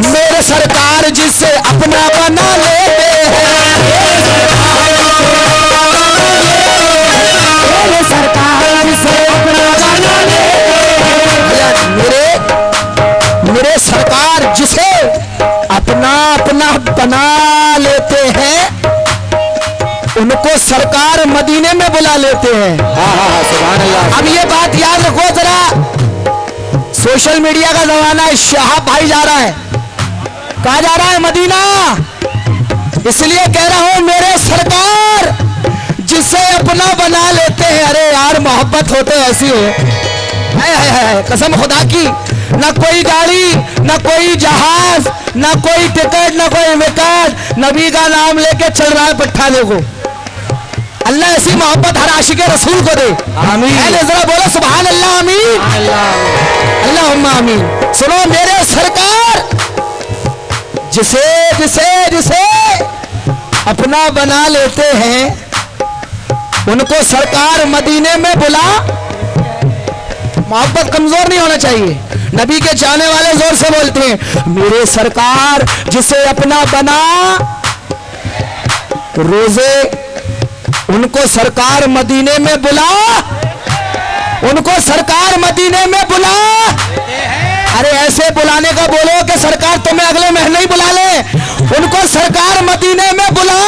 मेरे सरकार जिसे अपना बना लेते हैं, मेरे सरकार जिसे अपना बना लेते हैं, मेरे सरकार जिसे अपना अपना बना लेते हैं, उनको सरकार मदीने में बुला लेते हैं। सुभान अल्लाह। अब ये बात याद रखो जरा, सोशल मीडिया का जमाना है, शहाब भाई जा रहा है, कहा जा रहा है मदीना, इसलिए कह रहा हूं मेरे सरकार जिसे अपना बना लेते हैं। अरे यार मोहब्बत होते ऐसी है, कसम खुदा की, ना कोई गाड़ी, ना कोई जहाज, ना कोई टिकट, ना कोई विकेट, नबी का नाम लेके चल रहा है पट्टा। देखो अल्लाह ऐसी मोहब्बत हर आशिक रसूल को दे, आमीन। जरा बोलो सुभान अल्लाह, आमीन, अल्लाहुम्मा आमीन। सुनो मेरे सरकार जिसे जिसे जिसे अपना बना लेते हैं, उनको सरकार मदीने में बुला। मोहब्बत कमजोर नहीं होना चाहिए, नबी के चाहने वाले जोर से बोलते हैं मेरे सरकार जिसे अपना बना, रोजे उनको सरकार मदीने में बुला, उनको सरकार मदीने में बुला। अरे ऐसे बुलाने का बोलो कि सरकार तुम्हें अगले महीने ही बुला ले, उनको सरकार मदीने में बुला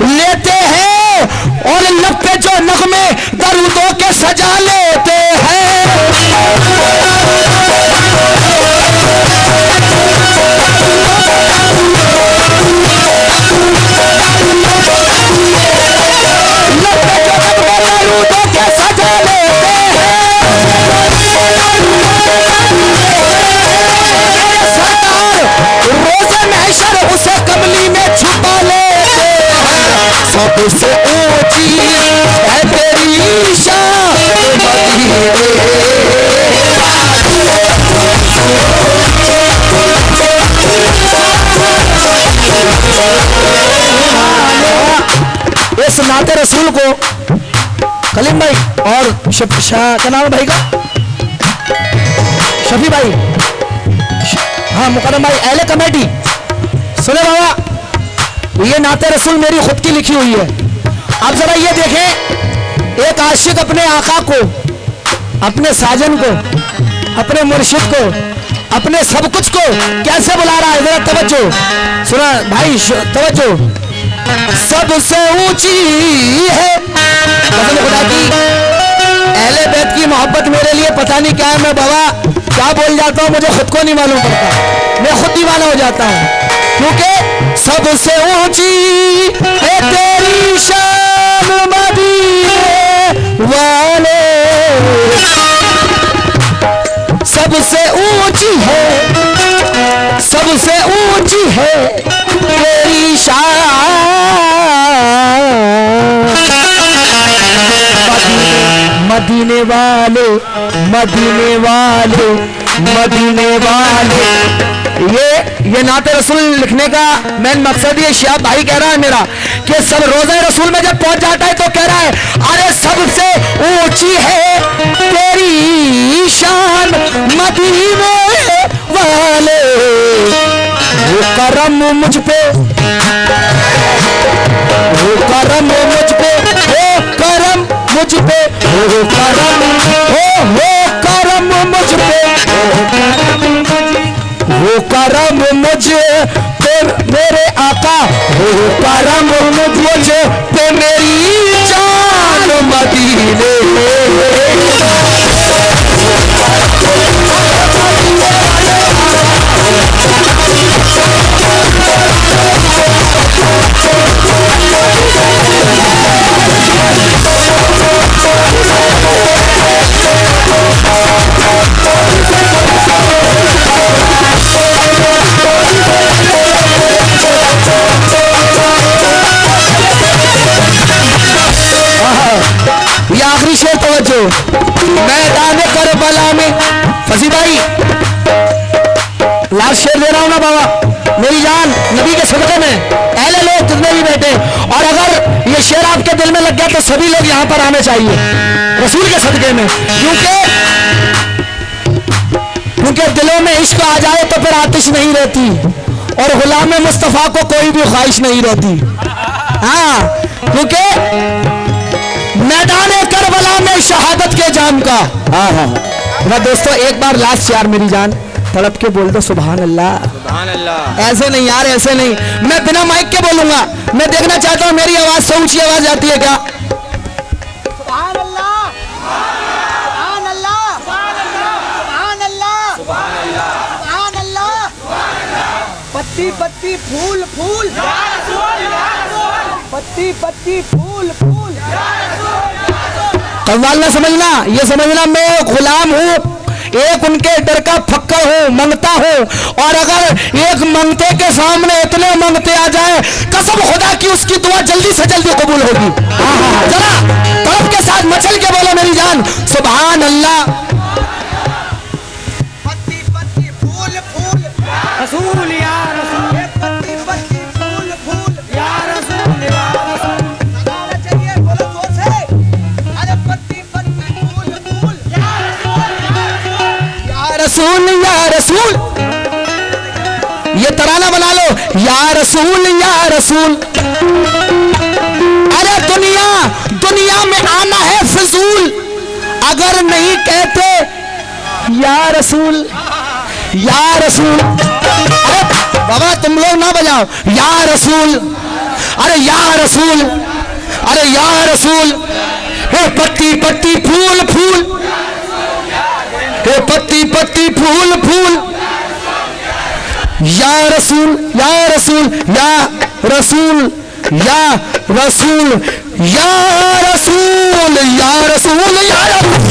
लेते हैं और लब पे जो नगमे दरूदों के सजा लेते हैं। ऊंची है तेरी शान इस नाते रसूल को कलीम भाई और क्या नाम है भाई का, शफी भाई, हाँ मुकरम भाई, अहले कमेटी, सुने बाबा, ये नाते रसूल मेरी खुद की लिखी हुई है। आप जरा ये देखें, एक आशिक अपने आका को, अपने साजन को, अपने मुर्शिद को, अपने सब कुछ को कैसे बुला रहा है, जरा तवज्जो सुना भाई, तवज्जो। सबसे ऊंची है कसम खुदा की अहले बैत की मोहब्बत मेरे लिए पता नहीं क्या है, मैं बाबा क्या बोल जाता हूँ मुझे खुद को नहीं मालूम पड़ता, मैं खुद दीवाना हो जाता हूँ, क्योंकि सबसे ऊंची है तेरी शान मदीने वाले, सबसे ऊंची है, सबसे ऊंची है तेरी शान मदीने वाले, मदीने वाले, मदीने वाले। ये नाते रसूल लिखने का मेन मकसद ये शिहाब भाई कह रहा है मेरा कि सब रोज़े रसूल में जब पहुंच जाता है तो कह रहा है अरे सबसे ऊंची है तेरी शान मदीने वाले, वो करम मुझ पे, वो करम मुझ पे, वो करम मुझ पे, वो करम, वो करम मुझ पे, वो करम मुझ पे मेरे आका, वो करम मुझ पे मेरी जान मदीने। ये आखिरी शेर तवज्जो, मैदान करबला में फसी भाई लास्ट शेर दे रहा हूं ना बाबा, मेरी जान नबी के सदक़े में अहले लोग जितने भी बैठे, और अगर ये शेर आपके दिल में लग गया तो सभी लोग यहां पर आने चाहिए रसूल के सदक़े में, क्योंकि दिलों में इश्क आ जाए तो फिर आतिश नहीं रहती, और गुलाम मुस्तफ़ा को कोई भी ख्वाहिश नहीं रहती। हाँ, क्योंकि मैदान करबला में शहादत के जाम का। हाँ हाँ ना दोस्तों, एक बार लास्ट यार मेरी जान तड़प के बोल दो सुभान अल्लाह, सुभान अल्लाह। ऐसे नहीं यार, ऐसे नहीं, मैं बिना माइक के बोलूंगा, मैं देखना चाहता हूँ मेरी आवाज से ऊंची आवाज आती है क्या? सुभान अल्लाह, सुभान अल्लाह, सुभान अल्लाह, सुभान अल्लाह, सुभान अल्लाह, पत्ती पत्ती फूल फूल, पत्ती पत्ती फूल फूल। कव्वाल ना समझना, ये समझना मैं गुलाम हूँ, एक उनके डर का फक्कर हूँ, मंगता हूँ, और अगर एक मंगते के सामने इतने मंगते आ जाए, कसम खुदा की उसकी दुआ जल्दी से जल्दी कबूल होगी। जरा तड़प के साथ मचल के बोलो मेरी जान सुभान अल्लाह। पत्ती पत्ती फूल फूल रसूल या रसूल, पत्ती पत्ती फूल फूल या रसूल या रसूल। लगाना चाहिए, बोलो जोर से, अरे पत्ती पत्ती फूल फूल या रसूल या रसूल। या रसूल, ये तराना बना लो, या रसूल या रसूल। अरे दुनिया में आना है फजूल, अगर नहीं कहते या रसूल या रसूल। अरे बाबा तुम लोग ना बजाओ, या रसूल, अरे या रसूल, अरे या रसूल। हे पत्ती पत्ती फूल फूल, हे पत्ती पत्ती फूल फूल, या रसूल या रसूल या रसूल या रसूल या रसूल या रसूल या रसूल।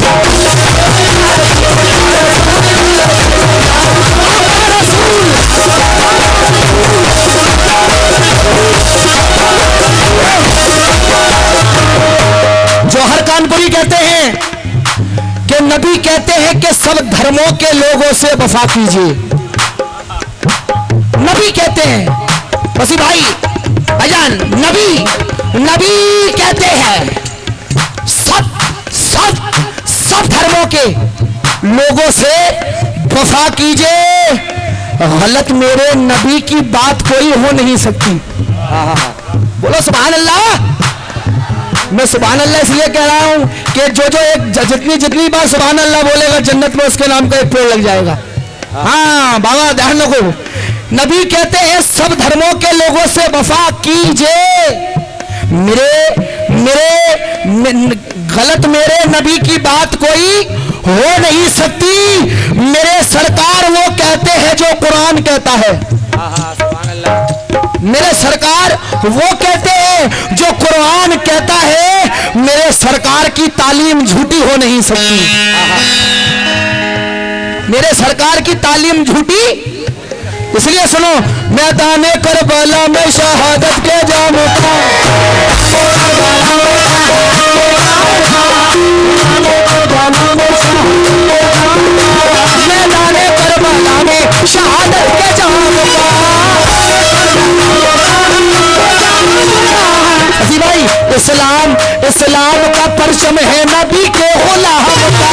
नबी कहते हैं कि सब धर्मों के लोगों से वफा कीजिए। नबी कहते हैं वसी भाई भाईजान, नबी कहते हैं सब धर्मों के लोगों से वफा कीजिए। गलत मेरे नबी की बात कोई हो नहीं सकती। बोलो सुभान अल्लाह। मैं सुभान अल्लाह इसलिए कह रहा हूं कि जो एक जितनी बार सुभान अल्लाह बोलेगा जन्नत में उसके नाम का एक पेड़ लग जाएगा। हाँ बाबा ध्यान रखो। नबी कहते हैं सब धर्मों के लोगों से वफा कीजिए। गलत मेरे नबी की बात कोई हो नहीं सकती। मेरे सरकार वो कहते हैं जो कुरान कहता है। मेरे सरकार वो कहते हैं जो कुरान कहता है। मेरे सरकार की तालीम झूठी हो नहीं सकती। मेरे सरकार की तालीम झूठी इसलिए सुनो, मैदाने करबला में शहादत के जाम का, मैदाने करबला में शहादत के जाम का। अजी भाई इस्लाम का परचम है नबी के गुलाम का।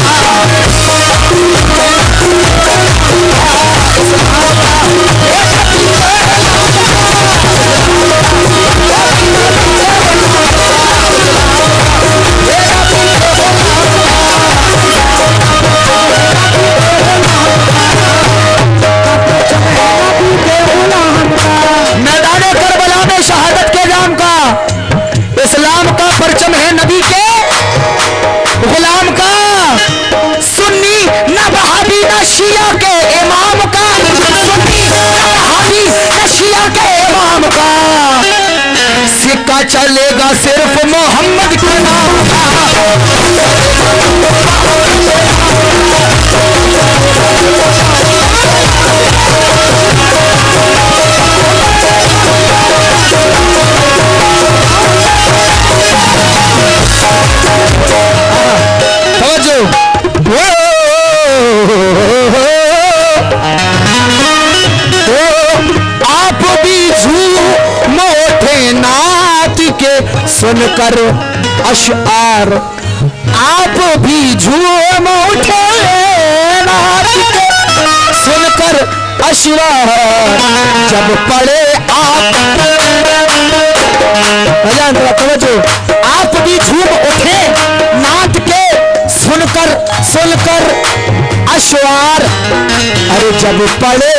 मैदाने करबला में शहादत के जाम का। इस्लाम का परचम है नबी के गुलाम का। सुन्नी न वहाबी न शिया के इमाम का। सुन्नी न वहाबी न शिया के इमाम का। सिक्का चलेगा सिर्फ मोहम्मद के नाम का। आप भी झूम उठे नात के सुनकर अशआर। आप भी झूम उठे नात के सुनकर अशआर। जब पढ़े आप भी झूम उठे नात के सुनकर अशआर। अरे जब पढ़े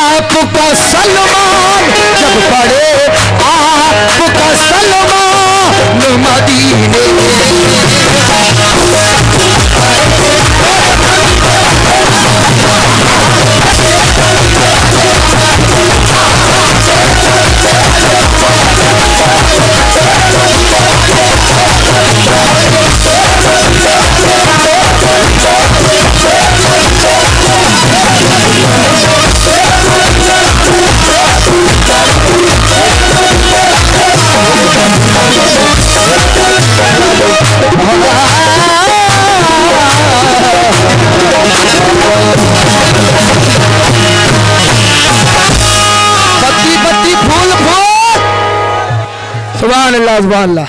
आपका सलमान, जब पढ़े आपका सलमान मदीने बत्ती फूल सुभान अल्लाह सुभान अल्लाह।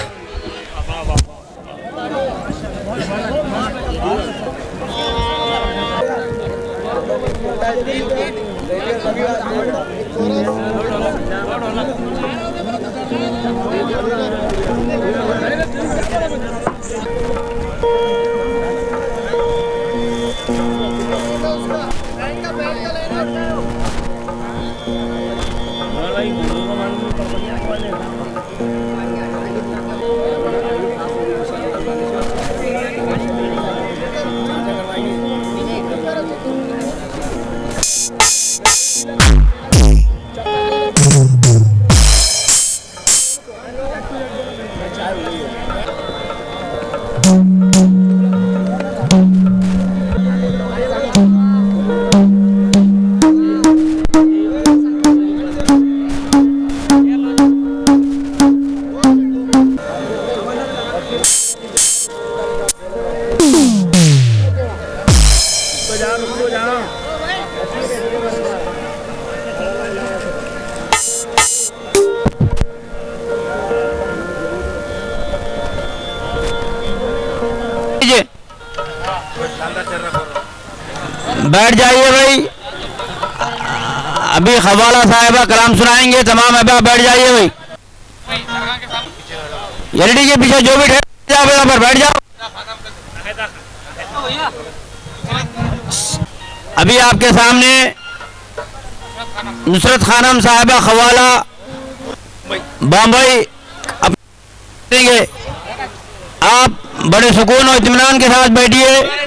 बैठ जाइए भाई, अभी खवाला साहिबा कलाम सुनाएंगे, तमाम अहबाब बैठ जाइए भाई। एलईडी के पीछे जो भी ठहर जाओ यहाँ पर बैठ जाओ। अभी आपके सामने नुसरत खानम साहिबा खवाला बम्बई देंगे। आप बड़े सुकून और इत्मीनान के साथ बैठिए।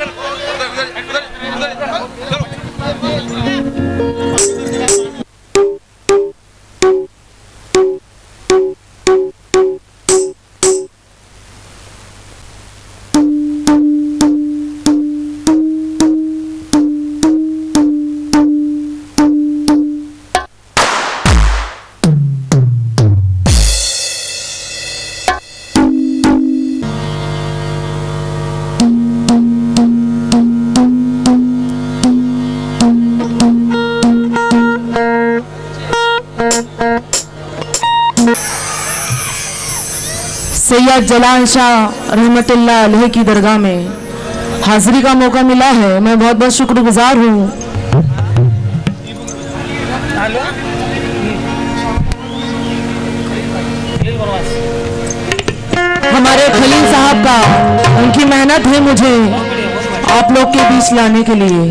सैयद जलाल शाह रहमतुल्लाह अलैह की दरगाह में हाजिरी का मौका मिला है। मैं बहुत बहुत शुक्रगुजार हूँ। हमारे खलील साहब का, उनकी मेहनत है मुझे आप लोग के बीच लाने के लिए।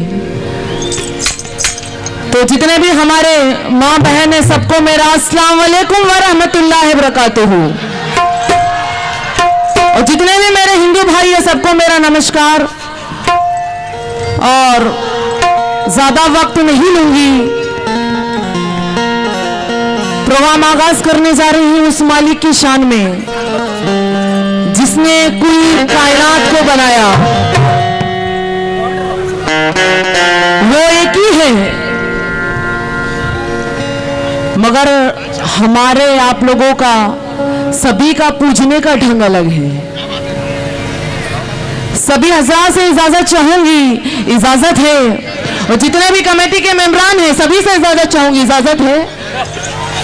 तो जितने भी हमारे माँ बहन है सबको मेरा अस्सलाम वालेकुम व रहमतुल्लाहि व बरकातुहू। और जितने भी मेरे हिंदू भाई है सबको मेरा नमस्कार। और ज्यादा वक्त नहीं लूंगी, प्रोग्राम आगाज करने जा रही हूं उस मालिक की शान में जिसने कुल कायनात को बनाया। वो एक ही है, मगर हमारे आप लोगों का सभी का पूजने का ढंग अलग है। सभी हज़रात से इजाजत चाहूंगी, इजाजत है। और जितने भी कमेटी के मेंबरान हैं सभी से इजाजत चाहूंगी, इजाजत है।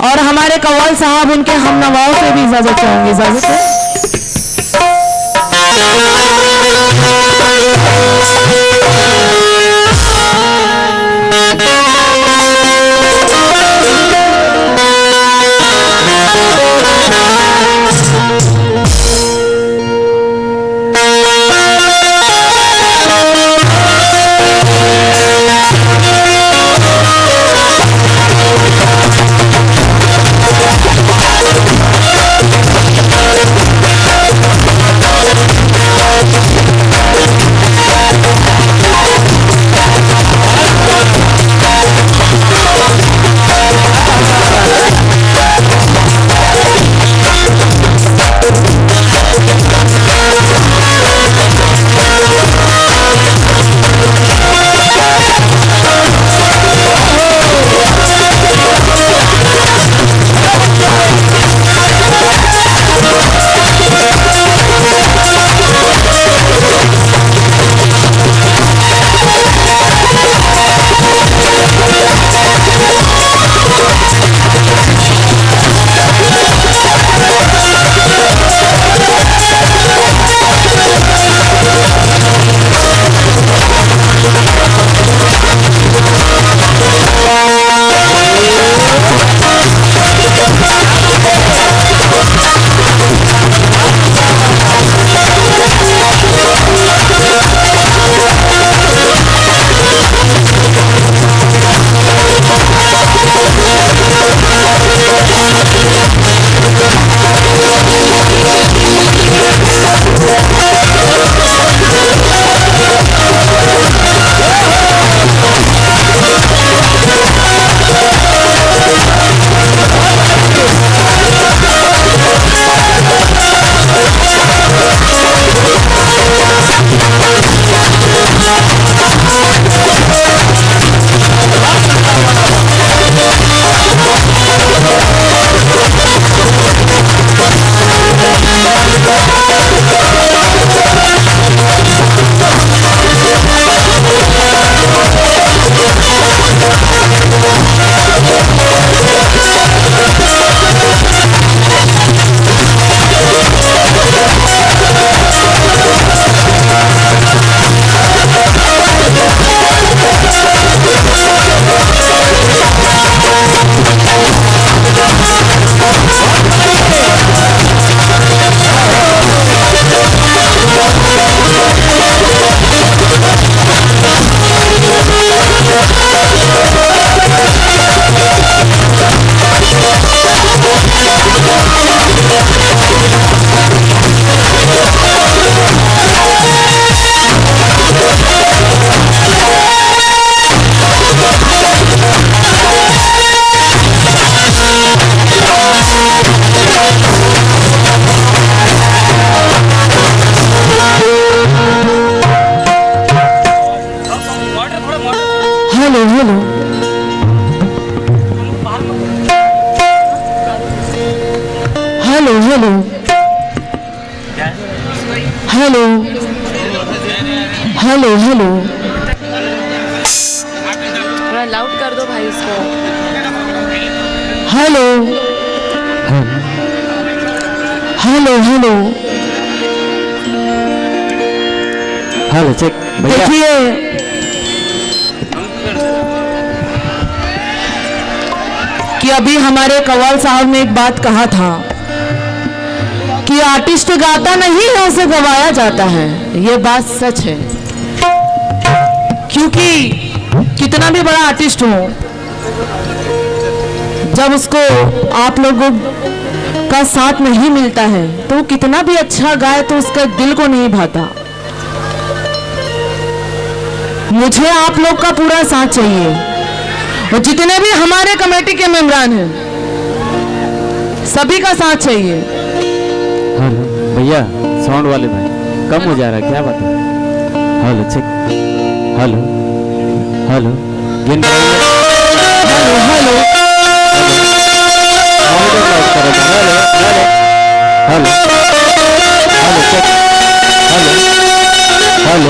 और हमारे कव्वाल साहब उनके हमनवाओं से भी इजाजत चाहूंगी, इजाजत है। हेलो हेलो हेलो हेलो, थोड़ा लाउड कर दो भाई इसको। Hello hello hello hello check भैया। देखिए कि अभी हमारे कव्वाल साहब ने एक बात कहा था कि आर्टिस्ट गाता नहीं है, उसे गवाया जाता है। ये बात सच है, क्योंकि कितना भी बड़ा आर्टिस्ट हो, जब उसको आप लोगों का साथ नहीं मिलता है तो वो कितना भी अच्छा गाए तो उसका दिल को नहीं भाता। मुझे आप लोग का पूरा साथ चाहिए, और जितने भी हमारे कमेटी के मेंबरान हैं सभी का साथ चाहिए। हेलो भैया, साउंड वाले भाई कम हो जा रहा है, क्या बात है? Hello check. Hello hello gain hello hello hello hello check. Hello hello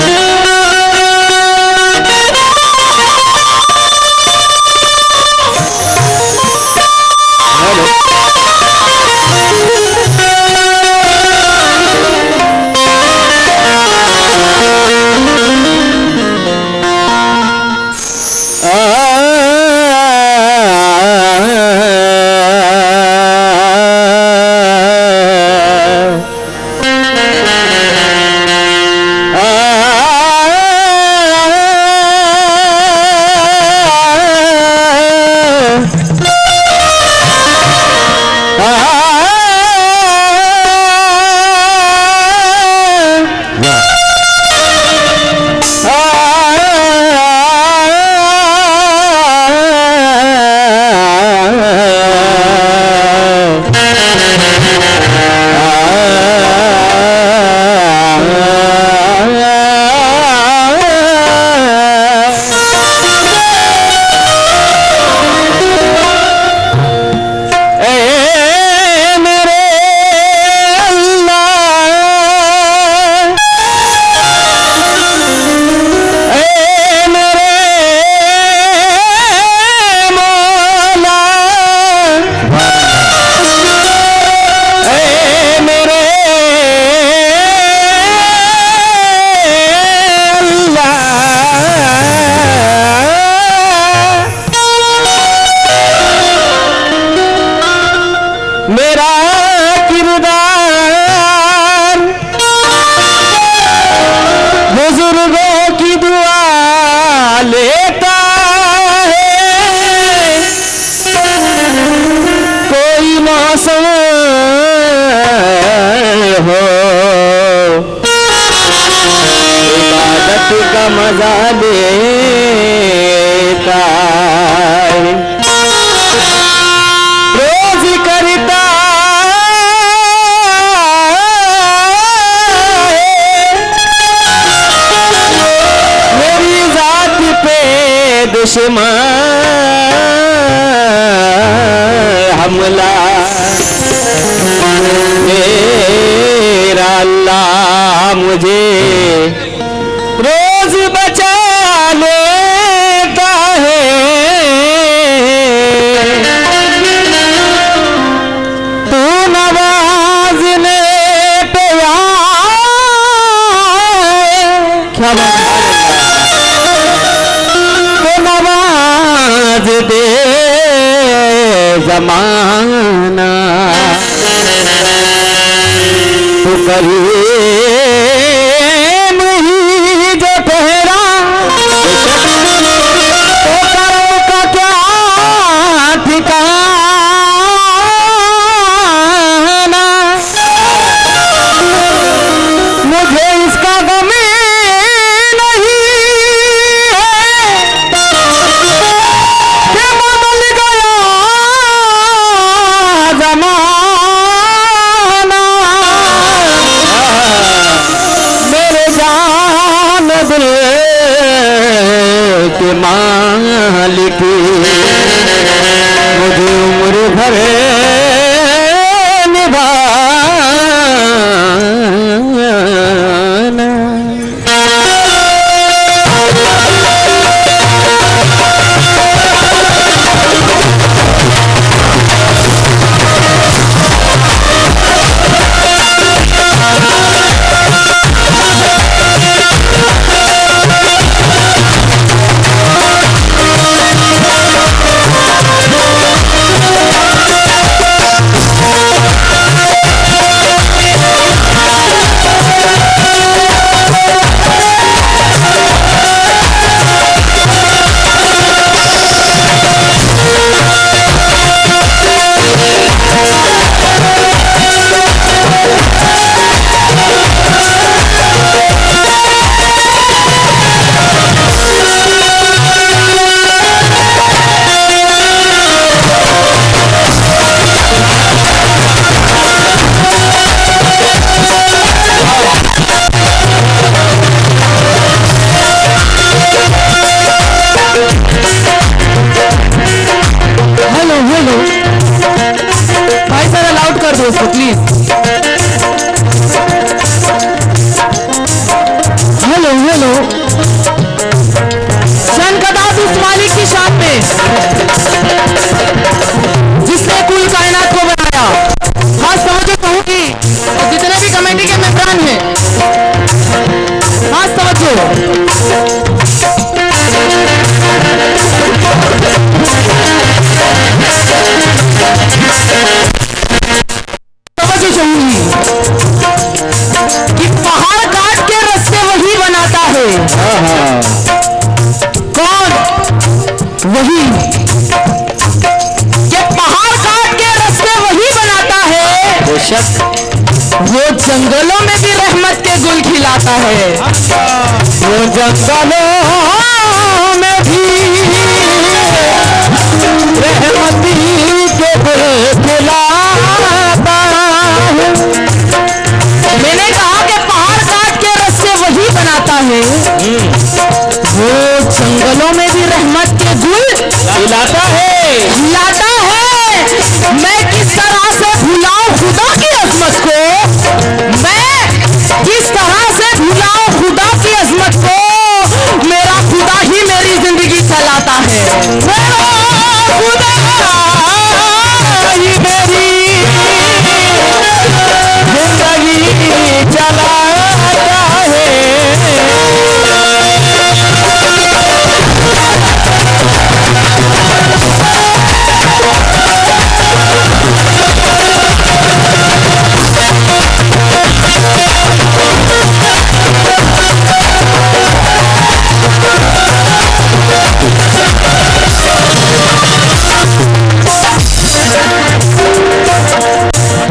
का मजा लेता है, रोज करता है मेरी जात पे दुश्मन हमला। मेरा अल्लाह मुझे रोज बचा लेता है, तू नवाजने पे क्या तो नवाज दे जमाना, तू करीम ही जो ठहरा तो कर्म का क्या ठिकाना। मुझे इसका गम नहीं है कि बदल गया जमाना। स्टेज पे प्लीज। हेलो हेलो, शनकदास उस मालिक की शान में जिसने कुल कायनात को बनाया। खास तवज्जो कहूंगी जितने भी कमेटी के मेंबरान हैं, खास तवज्जो। तवज्जो चाहूंगी कि पहाड़ काट के रास्ते वही बनाता है। कौन? वही कि पहाड़ काट के रास्ते वही बनाता है। वो जंगलों में भी रहमत के गुल खिलाता है। वो जंगलों में भी रहमती के गुल खिलाता है। मैंने कहा कि पहाड़ काट के रास्ते वही बनाता है। वो जंगलों में भी रहमत के गुल खिलाता है। मैं किस तरह से भुलाऊं खुदा की अजमत को, मैं किस तरह से भुलाऊं खुदा की अजमत को। मेरा खुदा ही मेरी जिंदगी चलाता है। मेरा खुदा ही मेरी जिंदगी चलाता है।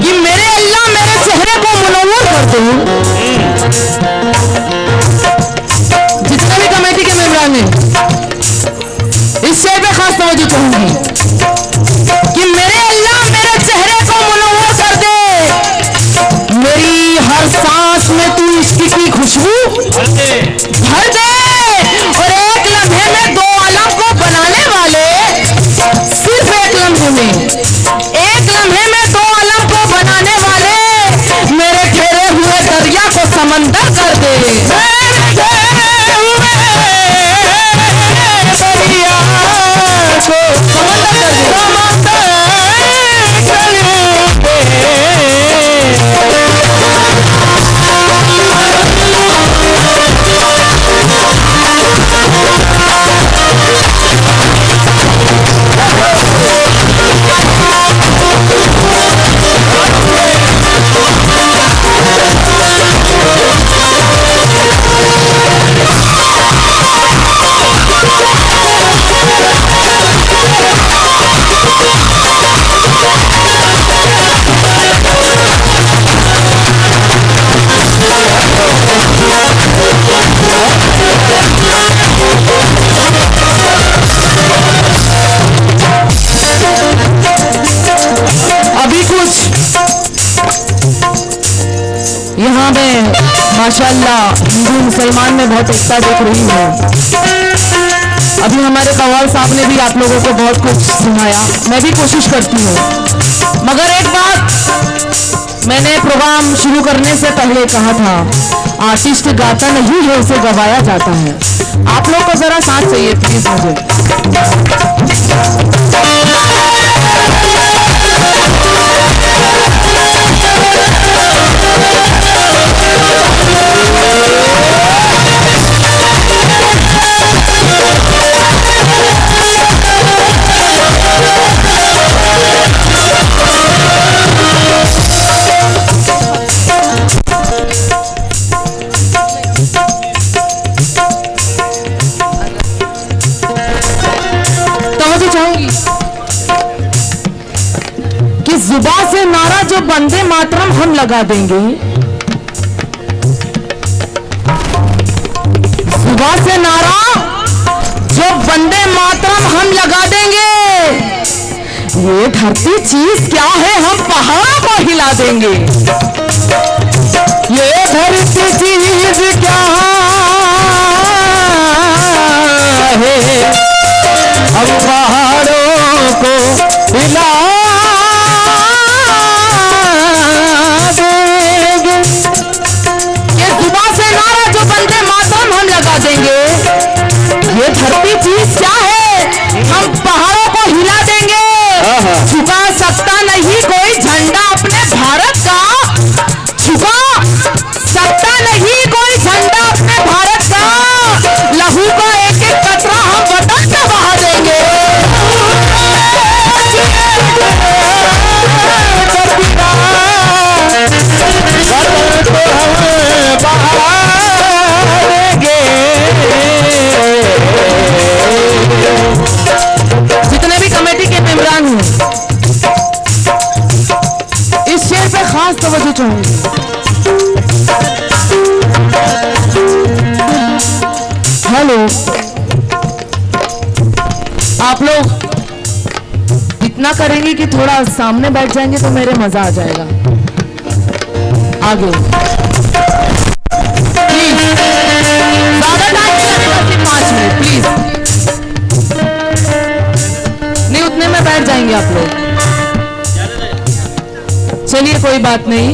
कि मेरे अल्लाह मेरे चेहरे को मुनव्वर कर दो। जितने भी कमेटी के मेंबरान हैं, इस शेर पे खास तवज्जो चाहूंगी कि मेरे अल्लाह मेरे चेहरे को मुनव्वर कर दे। मेरी हर सांस में तू इश्क की खुशबू भर दे। और एक लम्हे में दो आलम को बनाने वाले, सिर्फ एक लम्हे में दो आलम को बनाने वाले मेरे ठहरे हुए दरिया को समंदर कर दे। यहाँ में माशाल्लाह हिंदू मुसलमान में बहुत एकता दिख रही है। अभी हमारे कव्वाल साहब ने भी आप लोगों को बहुत कुछ सुनाया, मैं भी कोशिश करती हूँ। मगर एक बात मैंने प्रोग्राम शुरू करने से पहले कहा था, आर्टिस्ट गाता नहीं है, उसे गवाया जाता है। आप लोग को जरा साथ चाहिए प्लीज मुझे। जुबान से नारा जो वंदे मातरम हम लगा देंगे, जुबान से नारा जो वंदे मातरम हम लगा देंगे। ये धरती चीज क्या है, हम पहाड़ को हिला देंगे। ये धरती चीज क्या है, हम पहाड़ों को हिला खास तवज्जो चाहूंगी। हेलो, आप लोग इतना करेंगे कि थोड़ा सामने बैठ जाएंगे तो मेरे मजा आ जाएगा। आगे प्लीज, ज्यादा टाइम नहीं लगेगा, सिर्फ 5 मिनट प्लीज। नहीं, उतने में बैठ जाएंगे आप लोग। चलिए कोई बात नहीं।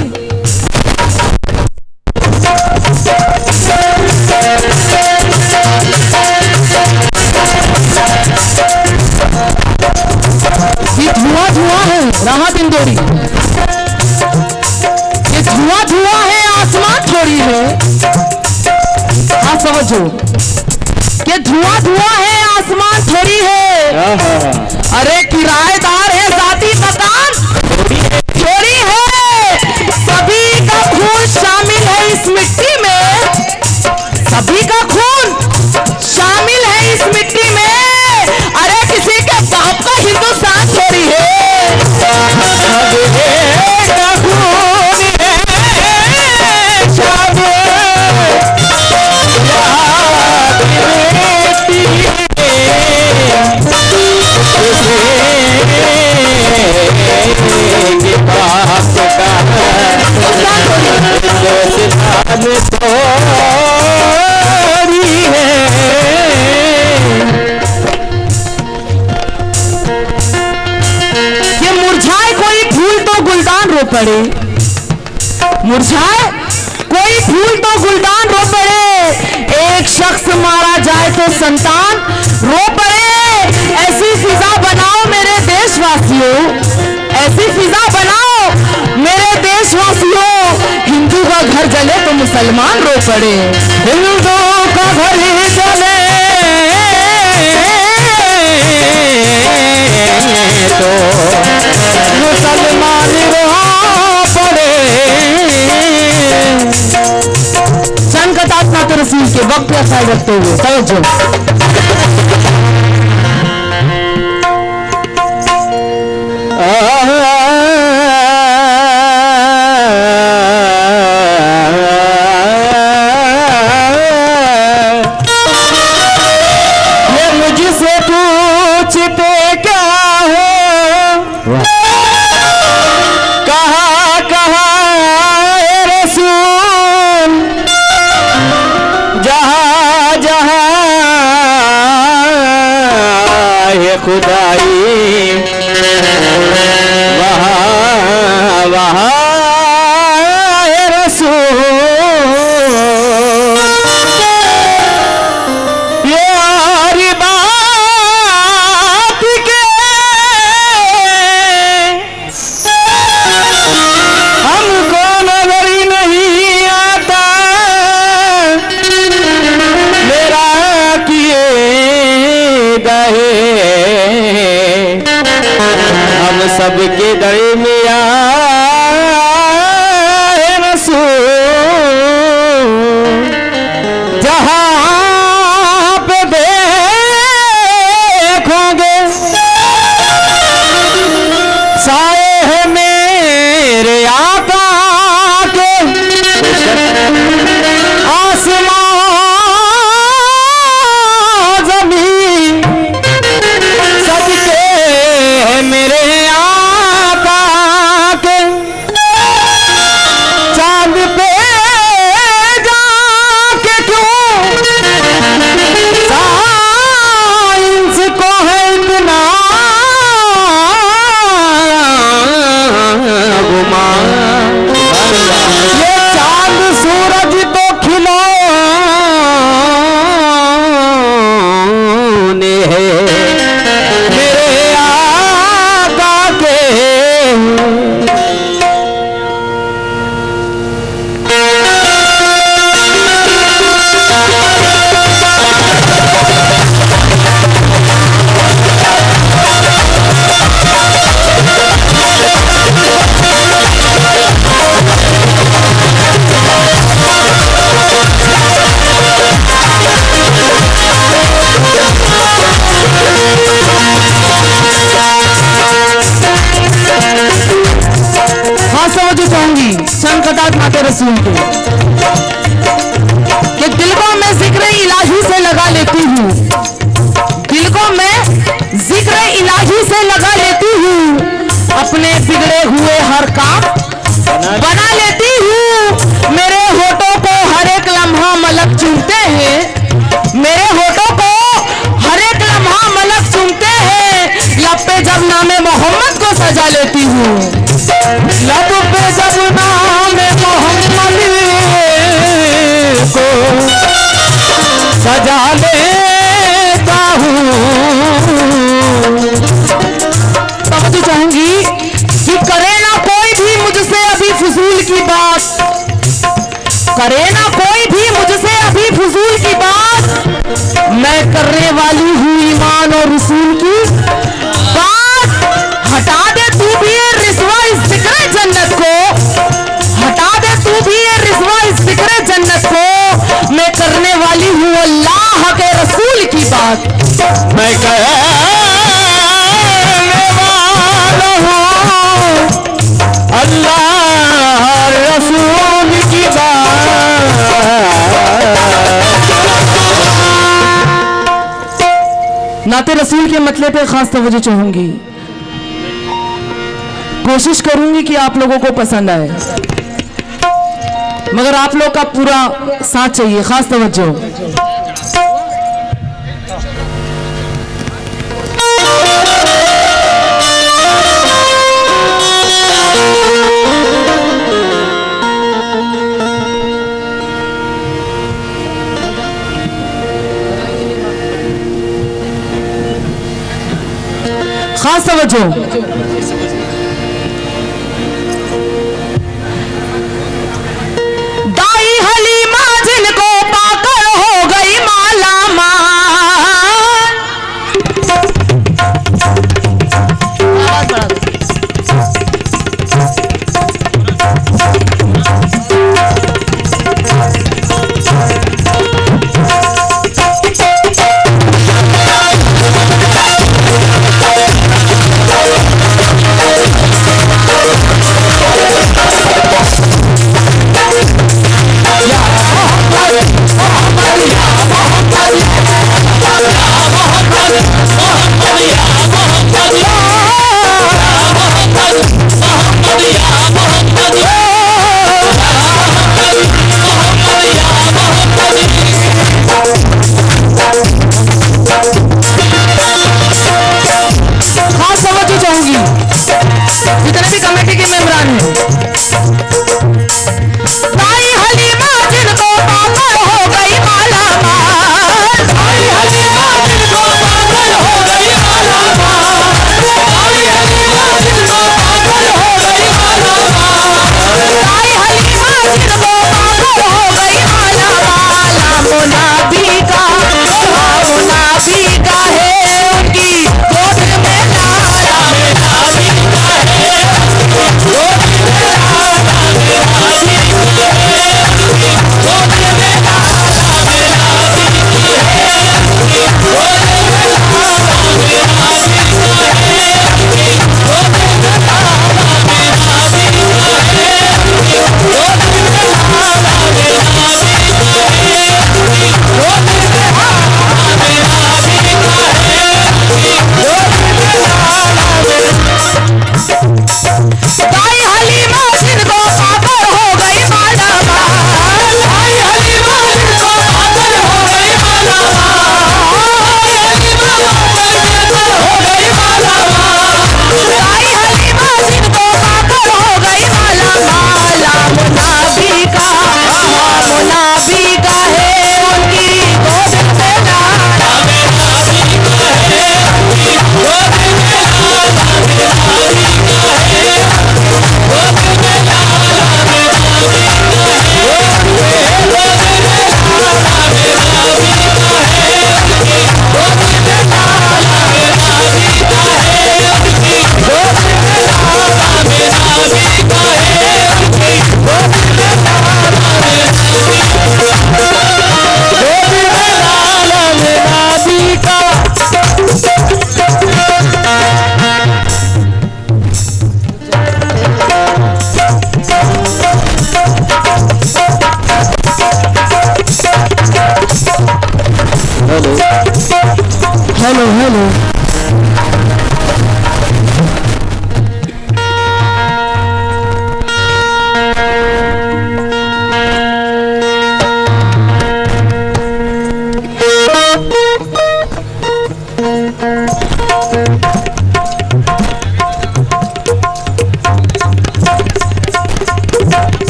ये धुआं धुआं है राहत इंदौरी, ये धुआं धुआं है आसमान थोड़ी है। हाँ समझो, ये धुआं धुआं है आसमान थोड़ी है। अरे किराएदार है जाति मकान थोड़ी है। सभी का खून शामिल है इस मिट्टी में, सभी का खून शामिल है इस मिट्टी में। अरे किसी के बाप का हिंदुस्तान थोड़ी है। ये मुरझाए कोई फूल तो गुलदान रो पड़े, मुरझाए कोई फूल तो गुलदान रो पड़े। एक शख्स मारा जाए तो संतान रो पड़े। ऐसी फिजा बनाओ मेरे देशवासियों, ऐसी फिजा बनाओ मेरे देशवासियों। हिंदू का घर जले तो मुसलमान रो पड़े, हिंदू का घर ही जले तो मुसलमान रो पड़े। सन कतातना तो रसूल के वक्त का ख्याल रखते हुए तवज्जो। ये मुझसे पूछते क्या हो, कहाँ कहाँ है रसूल, जहाँ जहाँ खटाखटात नाते रसूल के कि दिल को मैं जिक्र इलाही से लगा लेती हूँ, दिल को मैं जिक्र इलाही से लगा लेती हूँ, अपने बिगड़े हुए हर काम बना लेती हूँ। मेरे होठों को हर एक लम्हा मलक चूमते हैं, मेरे होठों को हर एक लम्हा मलक चूमते हैं। लब पे जब नामे मोहम्मद को सजा लेती हूँ, लब पे जब नामे मोहम्मद को सजा लेता हूँ। तो चाहूंगी कि करे ना कोई भी मुझसे अभी फजूल की बात, करे ना कोई भी मुझसे अभी फजूल की बात, मैं करने वाली हूँ ईमान और रसूल की बात। हटा दे तू भी ये रिस्वा इस जिक्र जन्नत को, हटा दे तू भी ये रिस्वा इस जिक्र जन्नत को, मैं करने वाली हूँ अल्लाह के रसूल की बात। मैं करने वाला हूँ अल्लाह रसूल की बात। नाते रसूल के मतलब पे खास तवज्जो चाहूंगी, कोशिश करूंगी कि आप लोगों को पसंद आए, मगर आप लोग का पूरा साथ चाहिए, खास तवज्जो। खास तवज्जो। दाई हलीमा जिनको पाकर हो गई माला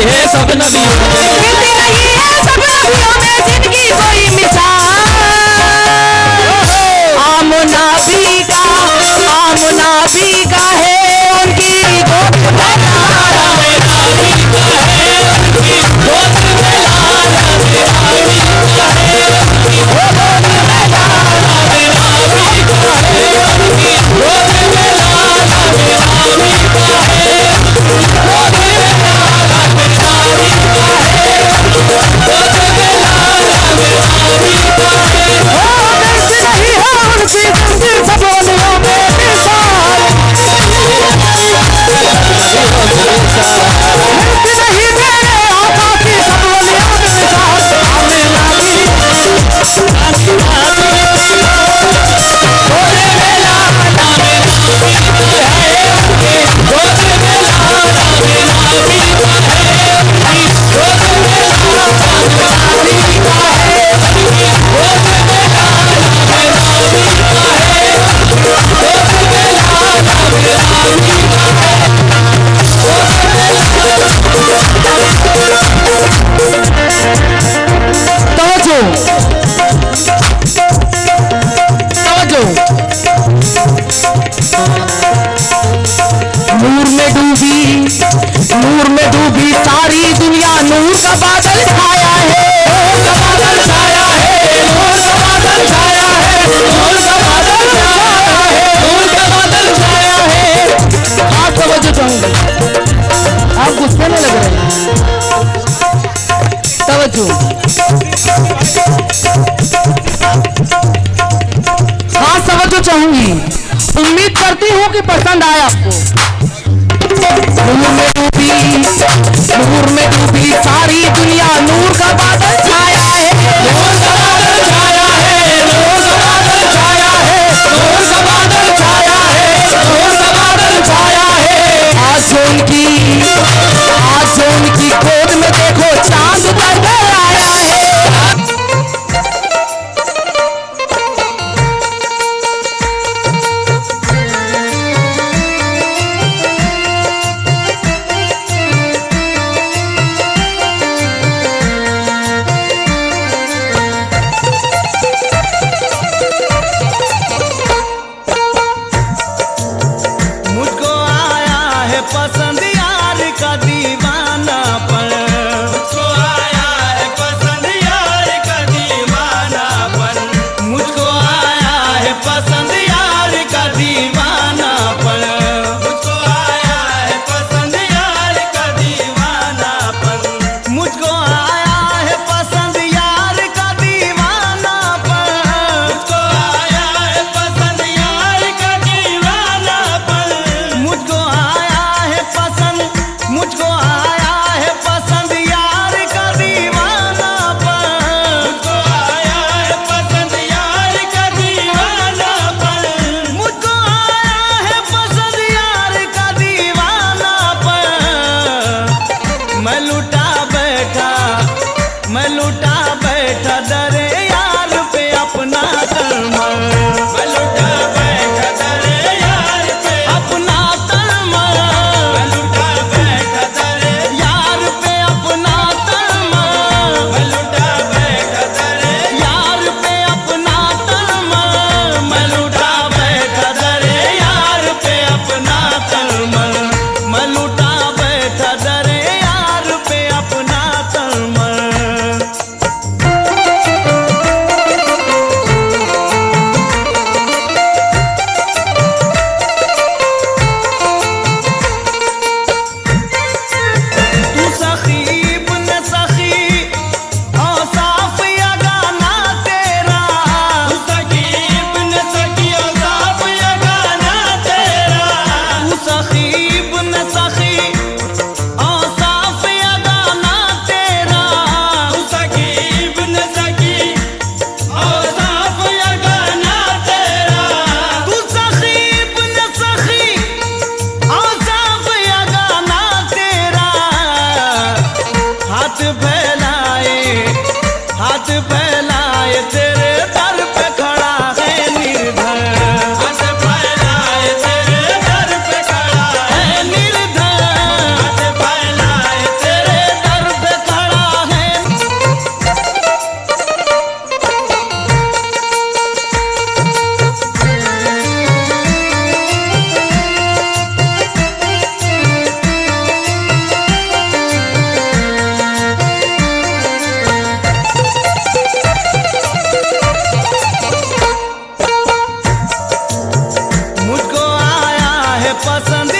है सब नबियों में, मिलती रही है सब नबियों में जिनकी कोई मिसाल। आमना भी का है उनकी गोद में लाला मेरा भी का है, उनकी गोद में लाला मेरा भी का है, उनकी गोद में लाला मेरा भी का है, उनकी गोद में लाला मेरा भी का है, गोद में लाला मेरा भी का है, गोद में लाला मेरा भी का है। ओ मिलती रही है उनकी जिंदगी सबोलियों में मिसाल, मिलती रही मेरे आका की सबोलियों में मिसाल। आमिना भी गोद में लाला मेरा भी का है, उनकी गोद में लाला मेरा भी का है, उनकी गोद में लाला मेरा भी का है, उनकी गोद में लाला मेरा भी का है, गोद में लाला मेरा भी का है। तवज्जो तवज्जो, नूर में डूबी सारी दुनिया, नूर का बादल छाया है, नूर का बादल छाया है, नूर का बादल छाया है, नूर का बादल छाया है, नूर का बादल छाया है। खास तवज्जो चाहूंगा, आप गुस्से में लग रहे हैं। तवज्जो, खास तवज्जो चाहूंगी, उम्मीद करती हूँ कि पसंद आए आपको। नूर में डूबी सारी दुनिया, नूर का बादल छाया है, नूर का बादल छाया है, नूर का बादल छाया है, नूर का बादल छाया है, नूर का बादल छाया है। आज जो उनकी गोद में देखो चांद उतर कर आया है। मुझको आया है पसंद यार का दीवानापन, मुझको आया है पसंद यार का दीवानापन, मुझको आया है पसंद यार का दीवानापन, मुझको आया है पसंद यार का दीवानापन, मुझको आया है पसंद यार का दीवानापन, मुझको आया है पसंद यार का दीवानापन, मुझको आया है पसंद, मुझको आया है पसंद यार का दीवानापन, मुझको आया है पसंद यार का दीवानापन, मुझको आया है पसंद यार का दीवानापन। मैं लुटा बैठा दरे यार पे अपना तलमल, मैं लुटा बैठा दरे यार पे अपना तलमल, मैं लुटा बैठा दरे यार पे अपना तलमल, मैं लुटा बैठा दरे यार पे अपना तलमल, मैं लुटा बैठा दरे यार पे अपना तलमल, मैं लुटा बैठा दरे यार पे अपना तलमल। तू सखीब न सखी औसाफ या गाना तेरा, तू सखीब न सखी औसाफ या गाना तेरा, तू सखीब न सखी औसाफ या गाना तेरा, तू सखीब न सखी औसाफ या गाना तेरा, तू सखीब न सखी औसाफ या गाना तेरा। हाथ फैलाए तेरे दर पे खड़ा है निर्धन, हाथ फैलाए तेरे दर पे खड़ा है निर्धन, हाथ फैलाए तेरे पसंद